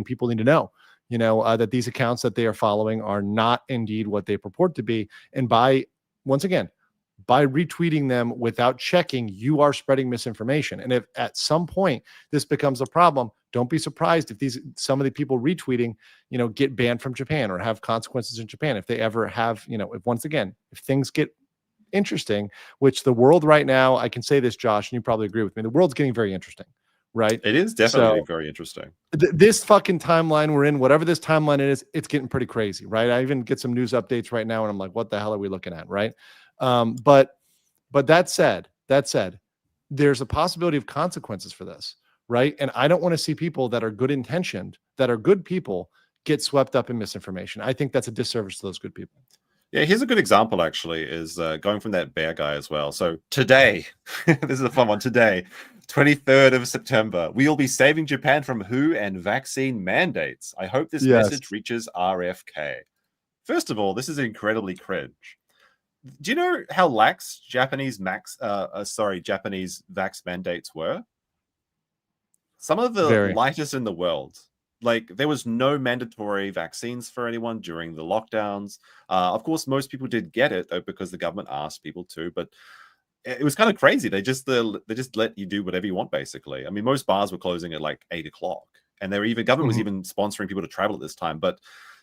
people need to know, that these accounts that they are following are not indeed what they purport to be. And once again, by retweeting them without checking, you are spreading misinformation. And if at some point this becomes a problem, don't be surprised if some of the people retweeting, get banned from Japan or have consequences in Japan. If they ever have, if things get interesting, which the world right now, I can say this, Josh, and you probably agree with me, the world's getting very interesting, right?
It is definitely very interesting.
This fucking timeline we're in, whatever this timeline is, it's getting pretty crazy, right? I even get some news updates right now and I'm like, what the hell are we looking at, right? But that said, there's a possibility of consequences for this, right? And I don't want to see people that are good intentioned, that are good people, get swept up in misinformation. I think that's a disservice to those good people.
Yeah, here's a good example, actually, is going from that bear guy as well. So today, this is a fun one, today, 23rd of September, we'll be saving Japan from WHO and vaccine mandates. I hope this message reaches RFK. First of all, this is incredibly cringe. Do you know how lax Japanese Japanese vax mandates were? Some of the lightest in the world. Like, there was no mandatory vaccines for anyone during the lockdowns. Of course, most people did get it, though, because the government asked people to. But it was kind of crazy. They just let you do whatever you want, basically. I mean, most bars were closing at like 8 o'clock, and government was even sponsoring people to travel at this time. But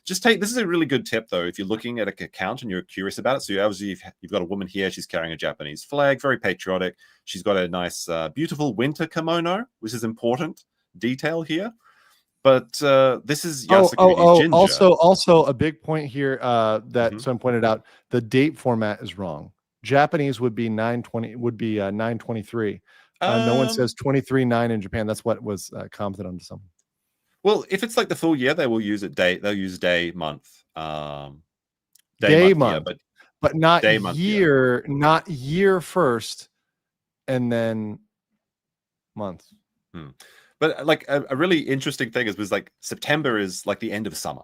this is a really good tip, though, if you're looking at an account and you're curious about it. So obviously you've got a woman here. She's carrying a Japanese flag, very patriotic. She's got a nice, beautiful winter kimono, which is important detail here. But this is Yasukuni Ginger.
Also a big point here that someone pointed out: the date format is wrong. Japanese would be 9/23. No one says 23/9 in Japan. That's what was commented on to someone.
Well, if it's like the full year, they will use it day. They'll use day, month,
day, month,
year,
but not
day, month,
year, not year first, and then month.
But like a really interesting thing was like September is like the end of summer.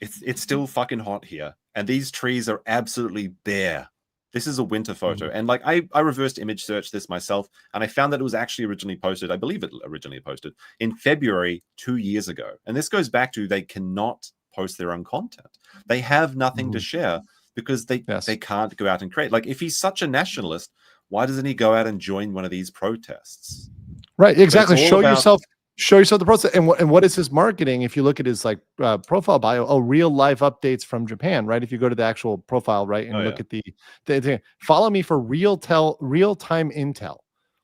It's still fucking hot here, and these trees are absolutely bare. This is a winter photo, and like I reversed image searched this myself, and I found that it was actually originally posted. I believe it originally posted in February 2 years ago, and this goes back to they cannot post their own content. They have nothing to share because they can't go out and create. Like, if he's such a nationalist, why doesn't he go out and join one of these protests?
Right, exactly. Show yourself the process. And what is his marketing? If you look at his profile bio, real life updates from Japan, right? If you go to the actual profile, right, and look at the follow me for real time intel.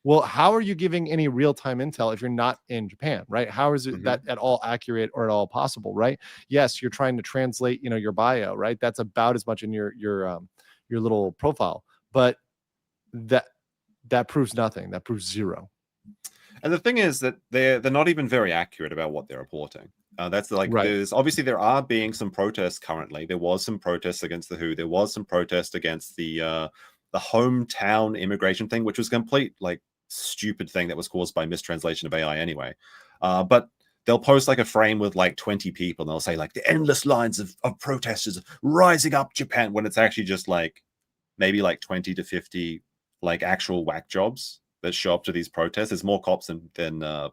Well, how are you giving any real time intel if you're not in Japan, right? How is it that at all accurate or at all possible, right? Yes, you're trying to translate, your bio, right? That's about as much in your little profile, but that proves nothing. That proves zero.
And the thing is that they're not even very accurate about what they're reporting. That's like there's obviously there are being some protests currently. There was some protests against the WHO. There was some protest against the hometown immigration thing, which was a complete like stupid thing that was caused by mistranslation of AI anyway. But they'll post like a frame with like 20 people, and they'll say like the endless lines of protesters rising up Japan, when it's actually just like maybe like 20 to 50 like actual whack jobs that show up to these protests. There's more cops than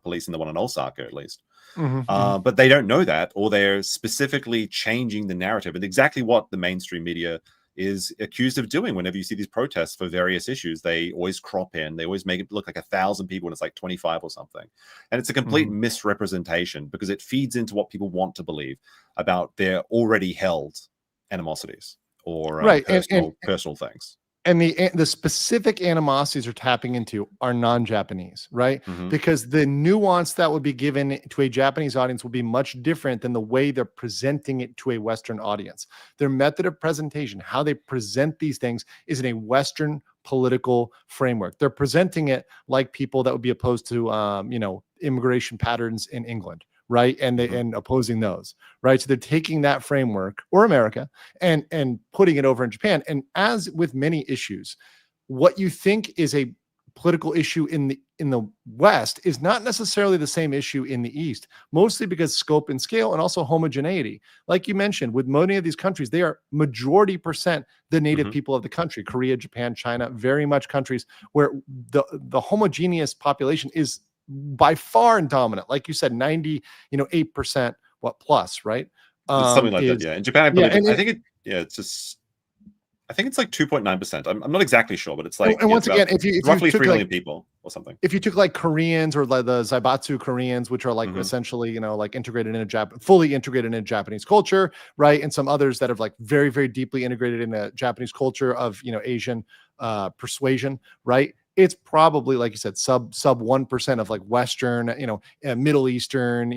police in the one in Osaka, at least. But they don't know that, or they're specifically changing the narrative, and exactly what the mainstream media is accused of doing. Whenever you see these protests for various issues, they always crop in. They always make it look like 1,000 people when it's like 25 or something. And it's a complete misrepresentation because it feeds into what people want to believe about their already held animosities or personal things.
And the specific animosities are tapping into are non-Japanese, right? Because the nuance that would be given to a Japanese audience will be much different than the way they're presenting it to a Western audience. Their method of presentation, how they present these things, is in a Western political framework. They're presenting it like people that would be opposed to, immigration patterns in England, right? And and opposing those, right? So they're taking that framework, or America, and putting it over in Japan. And as with many issues, what you think is a political issue in the West is not necessarily the same issue in the East, mostly because scope and scale and also homogeneity. Like you mentioned, with many of these countries, they are majority percent the native people of the country. Korea, Japan, China, very much countries where the homogeneous population is by far dominant. Like you said, 8% plus, right?
It's something like that, yeah. In Japan, I believe
and
I think it's just I think it's like 2.9%. I'm not exactly sure, but it's like
and once again, if you
roughly
took
3 million people or something.
If you took like Koreans or like the Zaibatsu Koreans, which are like essentially, like integrated in fully integrated in Japanese culture, right? And some others that have like very, very deeply integrated in the Japanese culture of, Asian persuasion, right? It's probably, like you said, sub 1% of like Western, Middle Eastern,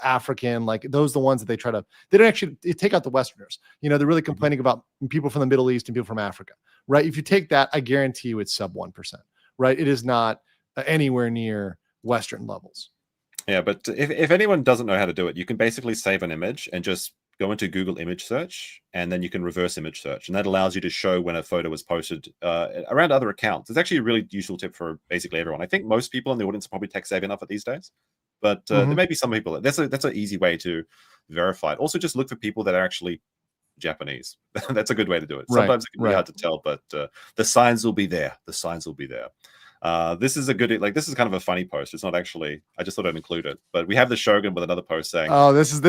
African, like those are the ones that they don't actually take out the Westerners. They're really complaining about people from the Middle East and people from Africa, right? If you take that, I guarantee you it's sub 1%, right? It is not anywhere near Western levels.
Yeah, but if anyone doesn't know how to do it, you can basically save an image and just go into Google image search, and then you can reverse image search, and that allows you to show when a photo was posted around other accounts. It's actually a really useful tip for basically everyone. I think most people in the audience are probably tech savvy enough at these days, but there may be some people. That's an easy way to verify it. Also, just look for people that are actually Japanese. That's a good way to do it. Sometimes it can be hard to tell, but the signs will be there. The signs will be there. This is this is kind of a funny post. It's not actually, I just thought I'd include it, but we have the Shogun with another post saying,
oh, this is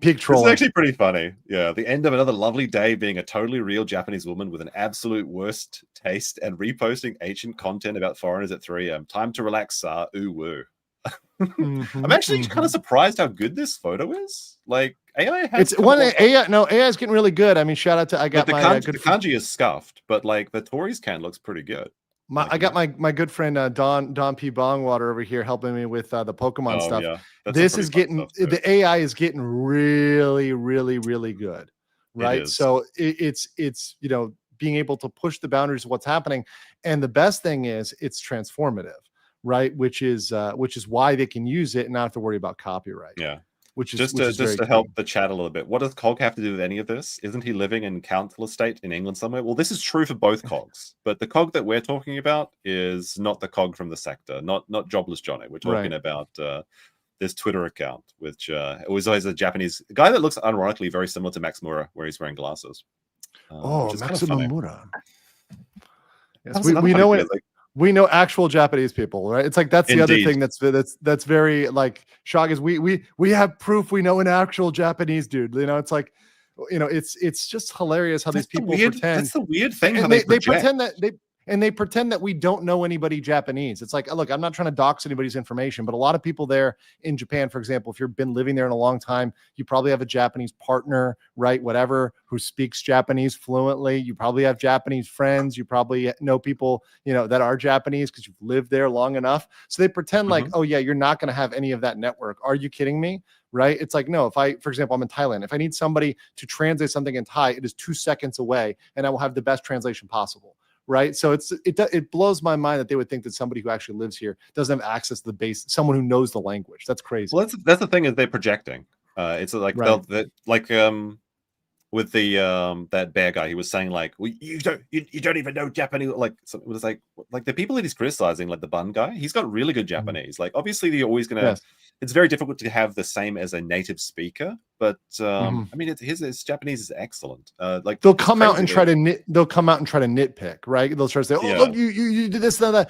peak trolling.
This is actually pretty funny. Yeah. The end of another lovely day being a totally real Japanese woman with an absolute worst taste and reposting ancient content about foreigners at 3 a.m. Time to relax, sir. Ooh, woo. I'm actually kind of surprised how good this photo is. Like AI has
AI is getting really good. I mean, shout out to the
kanji is scuffed, but like the Tori's can looks pretty good.
I got my good friend Don P. Bongwater over here helping me with the Pokemon stuff.
Yeah.
This is getting the AI is getting really, really, really good, right? So it's being able to push the boundaries of what's happening, and the best thing is it's transformative, right? Which is why they can use it and not have to worry about copyright.
Yeah.
Which is
just to help the chat a little bit. What does COG have to do with any of this? Isn't he living in Council Estate in England somewhere? Well, this is true for both COGs, but the COG that we're talking about is not the COG from the sector, not Jobless Johnny. We're talking about this Twitter account, which was always a Japanese guy that looks ironically very similar to Max Mura, where he's wearing glasses.
Max Mura. Yes, we know it. We know actual Japanese people, right? It's like that's the other thing that's very like shock is we have proof we know an actual Japanese dude. It's like, it's just hilarious how these people pretend.
That's the weird thing.
And they pretend that they pretend that we don't know anybody Japanese. It's like, look, I'm not trying to dox anybody's information, but a lot of people there in Japan, for example, if you've been living there in a long time, you probably have a Japanese partner, right? Whatever, who speaks Japanese fluently. You probably have Japanese friends. You probably know people, that are Japanese because you've lived there long enough. So they pretend like, oh yeah, you're not going to have any of that network. Are you kidding me? Right? It's like, no, for example, I'm in Thailand. If I need somebody to translate something in Thai, it is 2 seconds away and I will have the best translation possible. Right. So it blows my mind that they would think that somebody who actually lives here doesn't have access to the base, someone who knows the language. That's crazy.
Well, that's the thing is they're projecting. It's like with the that bear guy, he was saying like, well, you don't even know Japanese. Like it was like the people that he's criticizing, like the bun guy, he's got really good Japanese. Like obviously you're always gonna. It's very difficult to have the same as a native speaker, but I mean, his Japanese is excellent. Like
they'll come out and try to nitpick, right? They'll try to say, "Oh, look, you did this and that."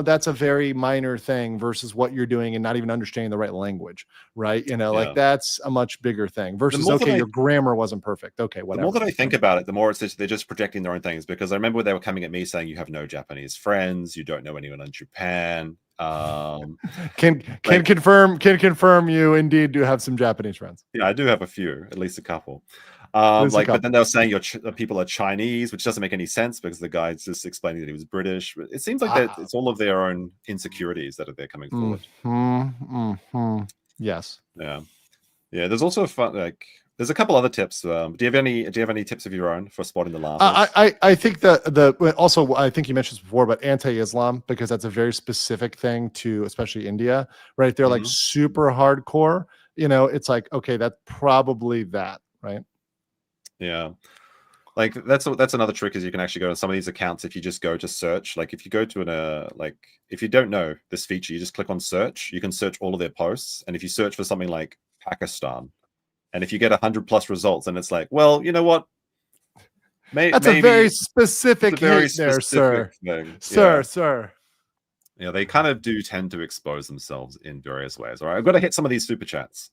That's a very minor thing versus what you're doing and not even understanding the right language, right? Like that's a much bigger thing versus your grammar wasn't perfect. Okay, whatever.
The more that I think about it, the more it's just, they're just projecting their own things. Because I remember they were coming at me saying, "You have no Japanese friends. You don't know anyone in Japan."
Can confirm you indeed do have some Japanese friends.
Yeah, I do have a few, at least a couple. But then they were saying people are Chinese, which doesn't make any sense because the guy's just explaining that he was British. But it seems like it's all of their own insecurities that they're coming forward.
Yes.
Yeah. There's also there's a couple other tips. Do you have any tips of your own for spotting the LARPers?
I think also I think you mentioned this before, but anti-Islam, because that's a very specific thing to especially India, right? They're like super hardcore. It's like, okay, that's probably that, right?
Yeah. Like that's another trick is you can actually go to some of these accounts if you just go to search. Like if you go to like if you don't know this feature, you just click on search. You can search all of their posts, and if you search for something like Pakistan, and if you get 100+ results, and it's like, well, you know what?
That's a very specific hate there, sir.
Thing.
Sir.
Yeah, they kind of do tend to expose themselves in various ways. All right, I've got to hit some of these super chats.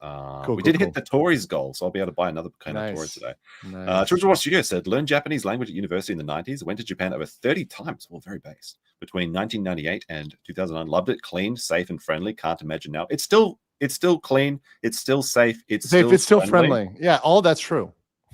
We did hit the Tories goal, so I'll be able to buy another kind of Tory today.
Nice.
Children Studio said, learned Japanese language at university in the 90s, went to Japan over 30 times. Well, very base. Between 1998 and 2009. Loved it, clean, safe, and friendly. Can't imagine now. It's still clean. It's still safe. It's still
friendly. Yeah, all that's true.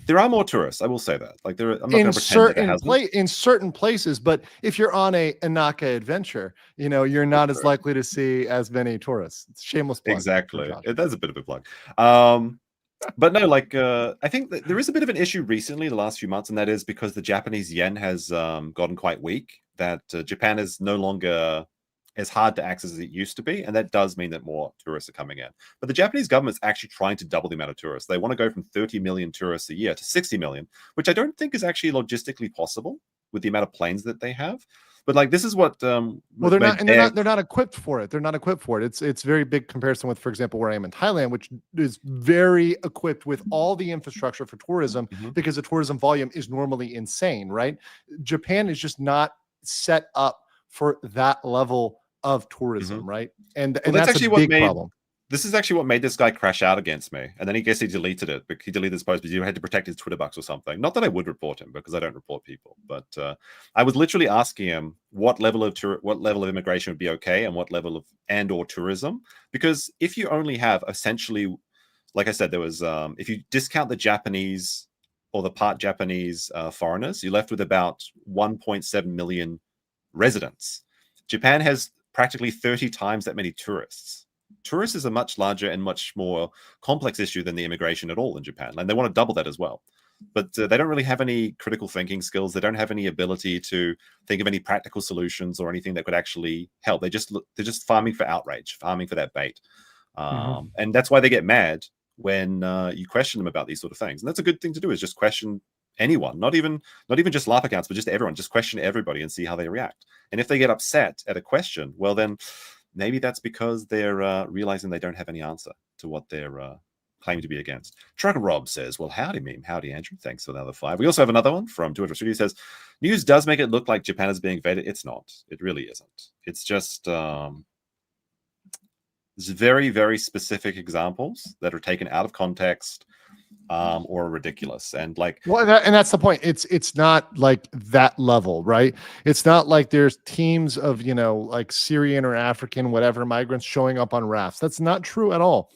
There are more tourists. I will say that. Like I'm not
in certain places, but if you're on a Inaka adventure, you're not as likely to see as many tourists. It's shameless plug.
Exactly. That's a bit of a plug. But no, like I think that there is a bit of an issue recently, the last few months, and that is because the Japanese yen has gotten quite weak. That Japan is no longer as hard to access as it used to be, and that does mean that more tourists are coming in. But the Japanese government's actually trying to double the amount of tourists. They want to go from 30 million tourists a year to 60 million, which I don't think is actually logistically possible with the amount of planes that they have. But like this is what
well, they're not equipped for it. They're not equipped for it. It's very big comparison with, for example, where I am in Thailand, which is very equipped with all the infrastructure for tourism because the tourism volume is normally insane, right? Japan is just not set up for that level of tourism, right? And that's actually a big problem.
This is actually what made this guy crash out against me. And then he deleted it. He deleted his post because he had to protect his Twitter bucks or something. Not that I would report him because I don't report people, but I was literally asking him what level of immigration would be okay and what level of or tourism. Because if you only have essentially, like I said, there was if you discount the Japanese or the part Japanese foreigners, you're left with about 1.7 million residents. Japan has practically 30 times that many tourists. Tourists is a much larger and much more complex issue than the immigration at all in Japan, and they want to double that as well. But they don't really have any critical thinking skills. They don't have any ability to think of any practical solutions or anything that could actually help. They're just farming for outrage, farming for that bait, and that's why they get mad when you question them about these sort of things. And that's a good thing to do, is just question anyone, not even just LARP accounts, but just everyone. Just question everybody and see how they react. And if they get upset at a question, well, then maybe that's because they're realizing they don't have any answer to what they're claiming to be against. Trucker Rob says, well, howdy, meme. Howdy, Andrew. Thanks for another 5. We also have another one from 200 Studio. Says, news does make it look like Japan is being invaded. It's not. It really isn't. It's just there's very, very specific examples that are taken out of context or ridiculous, and like,
well, and that's the point. It's not like that level, right? It's not like there's teams of like Syrian or African whatever migrants showing up on rafts. That's not true at all.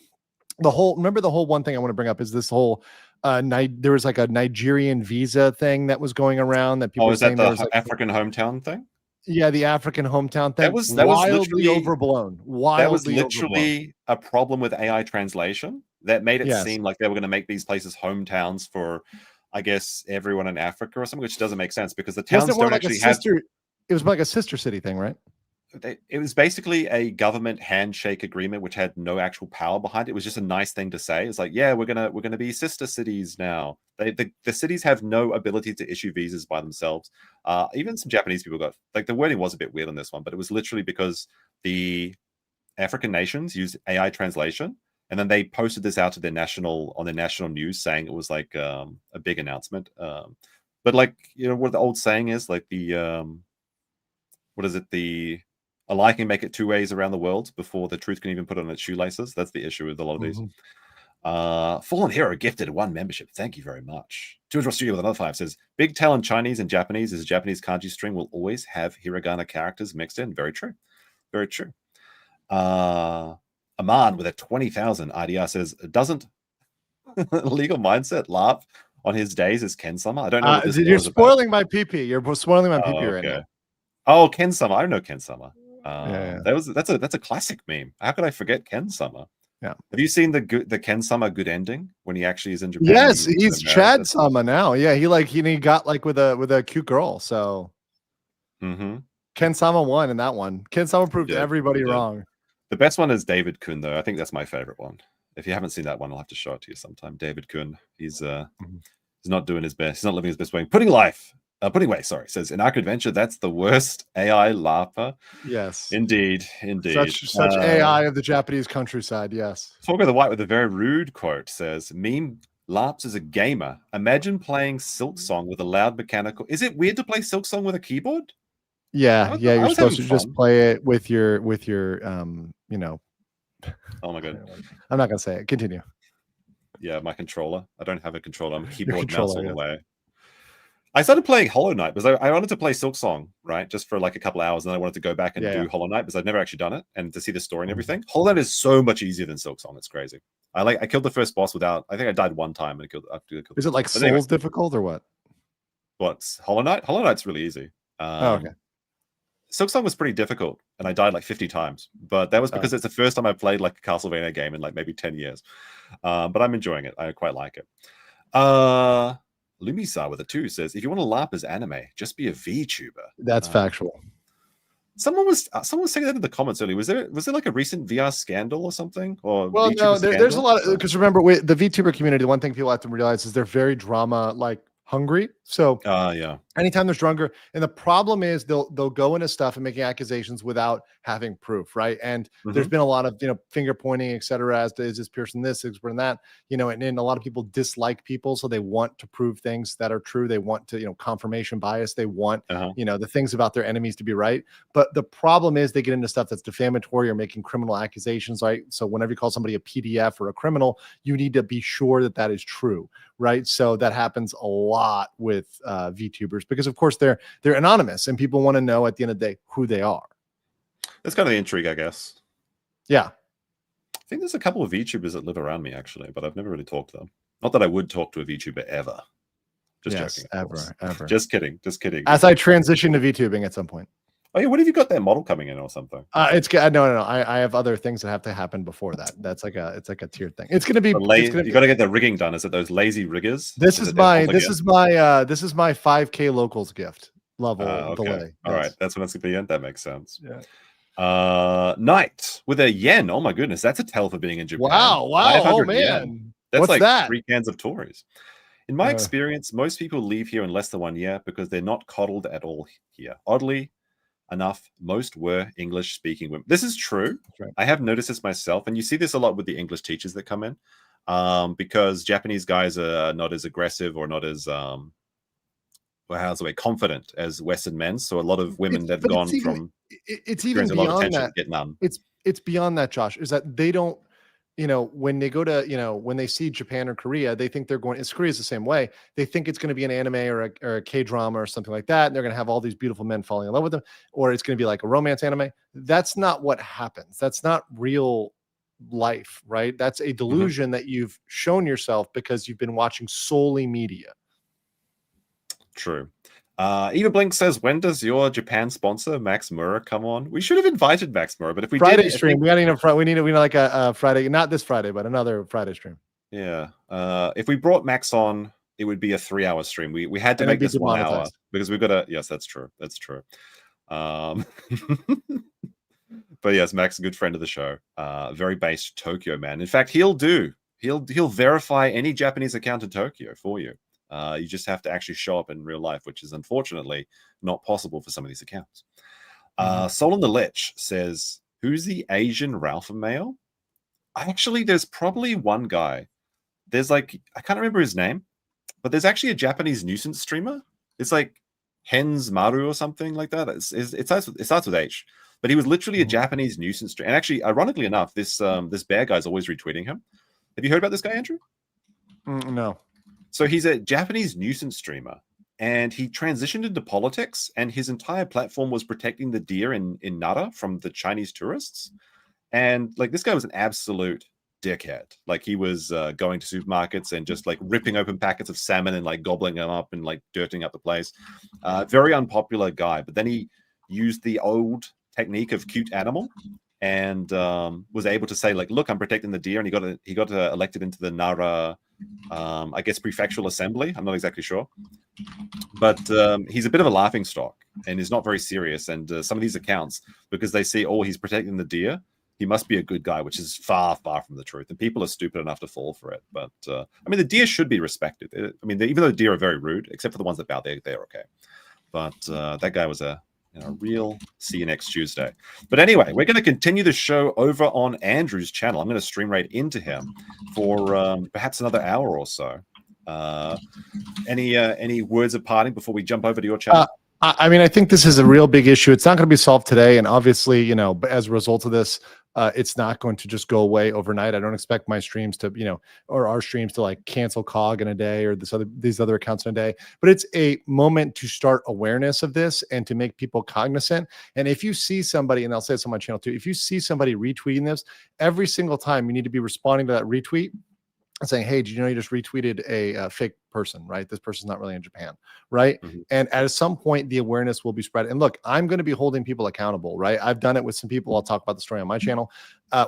Remember the whole one thing I want to bring up is this whole there was like a Nigerian visa thing that was going around that people were saying
that
there was
like African hometown thing.
Yeah, the African hometown thing.
That was
wildly overblown.
That was literally a problem with AI translation that made it seem like they were going to make these places hometowns for, I guess, everyone in Africa or something, which doesn't make sense because the towns don't actually have.
It was like a sister city thing, right?
It was basically a government handshake agreement which had no actual power behind it. It was just a nice thing to say. It's like, yeah, we're gonna be sister cities now. The cities have no ability to issue visas by themselves. Even some Japanese people got, like, the wording was a bit weird on this one, but it was literally because the African nations used AI translation, and then they posted this out to their national news saying it was like a big announcement. But like, what the old saying is, like the what is it, a lie can make it 2 ways around the world before the truth can even put on its shoelaces. That's the issue with a lot of these. Fallen Hero gifted 1 membership. Thank you very much. 200 Studio with another 5 says, big tell in Chinese and Japanese is a Japanese kanji string will always have hiragana characters mixed in. Very true. Very true. Aman with a 20,000 IDR says, doesn't Legal Mindset LARP on his days as Ken-sama? I don't know what this
you're spoiling my PP. You're spoiling my PP right now.
Oh, Ken-sama. I don't know Ken-sama. That's a classic meme. How could I forget Ken-sama?
Yeah.
Have you seen the Ken-sama good ending when he actually is in Japan?
Yes, he's Chad-sama now. Yeah, he got like with a cute girl. So Ken-sama won in that one. Ken-sama proved everybody wrong.
The best one is David Kun, though. I think that's my favorite one. If you haven't seen that one, I'll have to show it to you sometime. David Kun. He's He's not doing his best. He's not living his best way. Pudding Way, sorry, says in Arc Adventure, that's the worst AI LARPer.
Yes.
Indeed.
Such AI of the Japanese countryside, yes.
Talker the White with a very rude quote says, meme LARPs as a gamer. Imagine playing Silksong with a loud mechanical. Is it weird to play Silksong with a keyboard?
Yeah, you're supposed to just play it with your you know.
Oh my god.
I'm not gonna say it. Continue.
Yeah, my controller. I don't have a controller. I'm a keyboard mouse all the way. I started playing Hollow Knight because I wanted to play Silksong, right? Just for like a couple hours, and then I wanted to go back and do Hollow Knight because I've never actually done it, and to see the story and everything. Hollow Knight is so much easier than Silksong. It's crazy. I killed the first boss without. I think I died one time and killed.
Is it like Souls difficult or what?
What's Hollow Knight? Hollow Knight's really easy.
Okay.
Silksong was pretty difficult, and I died like 50 times. But that was because it's the first time I played like a Castlevania game in like maybe 10 years. But I'm enjoying it. I quite like it. Lumisa with a 2 says, if you want to LARP as anime, just be a VTuber.
That's factual.
Someone was saying that in the comments earlier. Was there like a recent VR scandal or something? Or
well, no, there's a lot because remember the VTuber community. The one thing people have to realize is they're very drama hungry. So
yeah.
Anytime there's drunker, and the problem is they'll go into stuff and making accusations without having proof, right? And there's been a lot of finger pointing, etc. As to is this person this, is person that, and a lot of people dislike people, so they want to prove things that are true. They want to confirmation bias. They want the things about their enemies to be right. But the problem is they get into stuff that's defamatory or making criminal accusations, right? So whenever you call somebody a PDF or a criminal, you need to be sure that that is true, right? So that happens a lot with VTubers because of course they're anonymous and people want to know at the end of the day who they are.
That's kind of the intrigue, I guess.
Yeah.
I think there's a couple of VTubers that live around me actually, but I've never really talked to them. Not that I would talk to a VTuber ever. Just joking.
Ever.
Just kidding.
As I transition to VTubing at some point.
Oh yeah, what have you got that model coming in or something?
It's no. I have other things that have to happen before that. It's like a tiered thing. It's gonna be. You
got to get the rigging done. Is it those lazy riggers?
This is my 5K locals gift level
okay.
delay.
All right, that's when it's gonna be in. That makes sense.
Yeah.
Knight with a yen. Oh my goodness, that's a tell for being in Japan.
Wow. Oh man,
yen. That's
what's
like
that?
3 cans of Tories. In my experience, most people leave here in less than 1 year because they're not coddled at all here. Oddly enough, most were English-speaking women. This is true.
Right.
I have noticed this myself, and you see this a lot with the English teachers that come in, because Japanese guys are not as aggressive or not as confident as Western men. So a lot of women that have gone from
it's even beyond that.
Get none.
It's beyond that, Josh. Is that they don't. When they go to, when they see Japan or Korea, they think they're going, Korea's the same way. They think it's going to be an anime or a K-drama or something like that. And they're going to have all these beautiful men falling in love with them, or it's going to be like a romance anime. That's not what happens. That's not real life, right? That's a delusion that you've shown yourself because you've been watching solely media.
True. Eva Blink says, when does your Japan sponsor Max Murrah come on? We should have invited Max Murrah, but if we
Friday
did
stream, we need like a Friday, not this Friday, but another Friday stream.
Yeah. If we brought Max on, it would be a 3-hour stream. We had to make this 1 hour because we've got to. Yes, that's true. That's true. But yes, Max, a good friend of the show. Very based Tokyo man. In fact, he'll verify any Japanese account in Tokyo for you. You just have to actually show up in real life, which is unfortunately not possible for some of these accounts. Sol on the Lich says, who's the Asian Ralph male? Actually, there's probably one guy. There's I can't remember his name, but there's actually a Japanese nuisance streamer. It's like Hens Maru or something like that. It starts with H, but he was literally a Japanese nuisance streamer. And actually, ironically enough, this bear guy's always retweeting him. Have you heard about this guy, Andrew?
No.
So he's a Japanese nuisance streamer, and he transitioned into politics, and his entire platform was protecting the deer in Nara from the Chinese tourists. And this guy was an absolute dickhead. He was going to supermarkets and just ripping open packets of salmon and gobbling them up and dirting up the place. Very unpopular guy. But then he used the old technique of cute animal and was able to say look, I'm protecting the deer, and he got elected into the Nara I guess prefectural assembly. I'm not exactly sure, but he's a bit of a laughing stock and is not very serious. And some of these accounts, because they see, he's protecting the deer, he must be a good guy, which is far, far from the truth. And people are stupid enough to fall for it. But I mean, the deer should be respected. I mean, even though deer are very rude, except for the ones that bow, they're okay. But that guy was a real see you next Tuesday. But anyway, we're going to continue the show over on Andrew's channel. I'm going to stream right into him for perhaps another hour or so. Any words of parting before we jump over to your channel?
I mean, I think this is a real big issue. It's not going to be solved today, and obviously, you know, as a result of this, it's not going to just go away overnight. I don't expect my streams to, you know, or our streams to like cancel COG in a day or these other accounts in a day. But it's a moment to start awareness of this and to make people cognizant. And if you see somebody, and I'll say this on my channel too, if you see somebody retweeting this, every single time you need to be responding to that retweet and saying, hey, did you know you just retweeted a fake person, right? This person's not really in Japan, right? And at some point, the awareness will be spread. And look, I'm going to be holding people accountable, right? I've done it with some people. I'll talk about the story on my channel.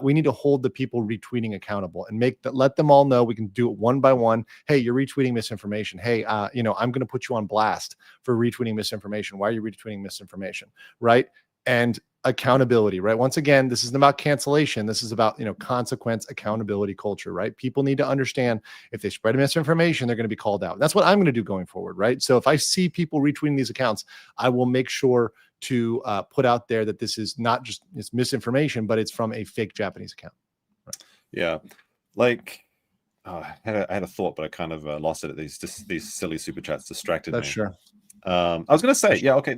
We need to hold the people retweeting accountable and let them all know. We can do it one by one. Hey, you're retweeting misinformation. Hey, you know, I'm going to put you on blast for retweeting misinformation. Why are you retweeting misinformation, right? And accountability, right? Once again, this isn't about cancellation. This is about, you know, consequence, accountability culture, right? People need to understand if they spread misinformation, they're going to be called out. That's what I'm going to do going forward, right? So if I see people retweeting these accounts, I will make sure to put out there that this is not just it's misinformation, but it's from a fake Japanese account. Right?
Yeah, like I had a thought, but I kind of lost it. These silly super chats distracted me.
That's sure.
I was going to say, yeah, okay.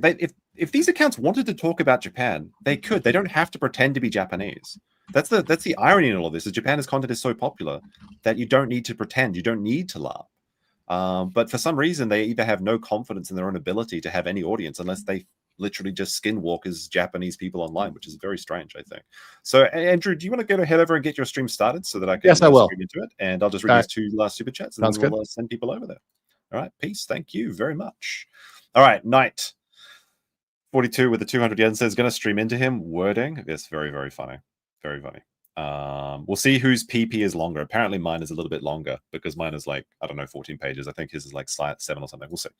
If these accounts wanted to talk about Japan, they could. They don't have to pretend to be Japanese. That's the irony in all of this. Is Japan's content is so popular that you don't need to pretend. You don't need to LARP. But for some reason, they either have no confidence in their own ability to have any audience unless they literally just skinwalk as Japanese people online, which is very strange, I think. So, Andrew, do you want to go head over and get your stream started so that I can
I will.
stream into it? And I'll just read these two last super chats and
Sounds
then we'll send people over there. All right, peace. Thank you very much. All right, Knight 42 with the 200 yen says, going to stream into him. Wording. It's very, very funny. Very funny. We'll see whose PP is longer. Apparently mine is a little bit longer because mine is like, I don't know, 14 pages. I think his is like 7 or something. We'll see.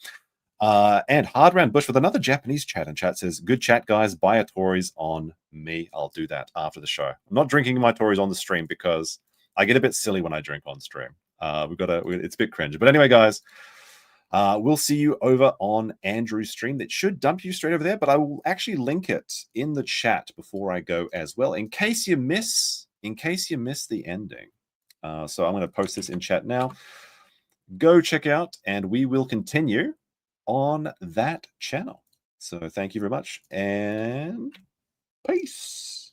And Hard Round Bush with another Japanese chat in chat says, good chat, guys. Buy a Tories on me. I'll do that after the show. I'm not drinking my Tories on the stream because I get a bit silly when I drink on stream. It's a bit cringe. But anyway, guys, we'll see you over on Andrew's stream. That should dump you straight over there, but I will actually link it in the chat before I go as well, in case you miss the ending. So I'm going to post this in chat now. Go check out, and we will continue on that channel. So thank you very much, and peace.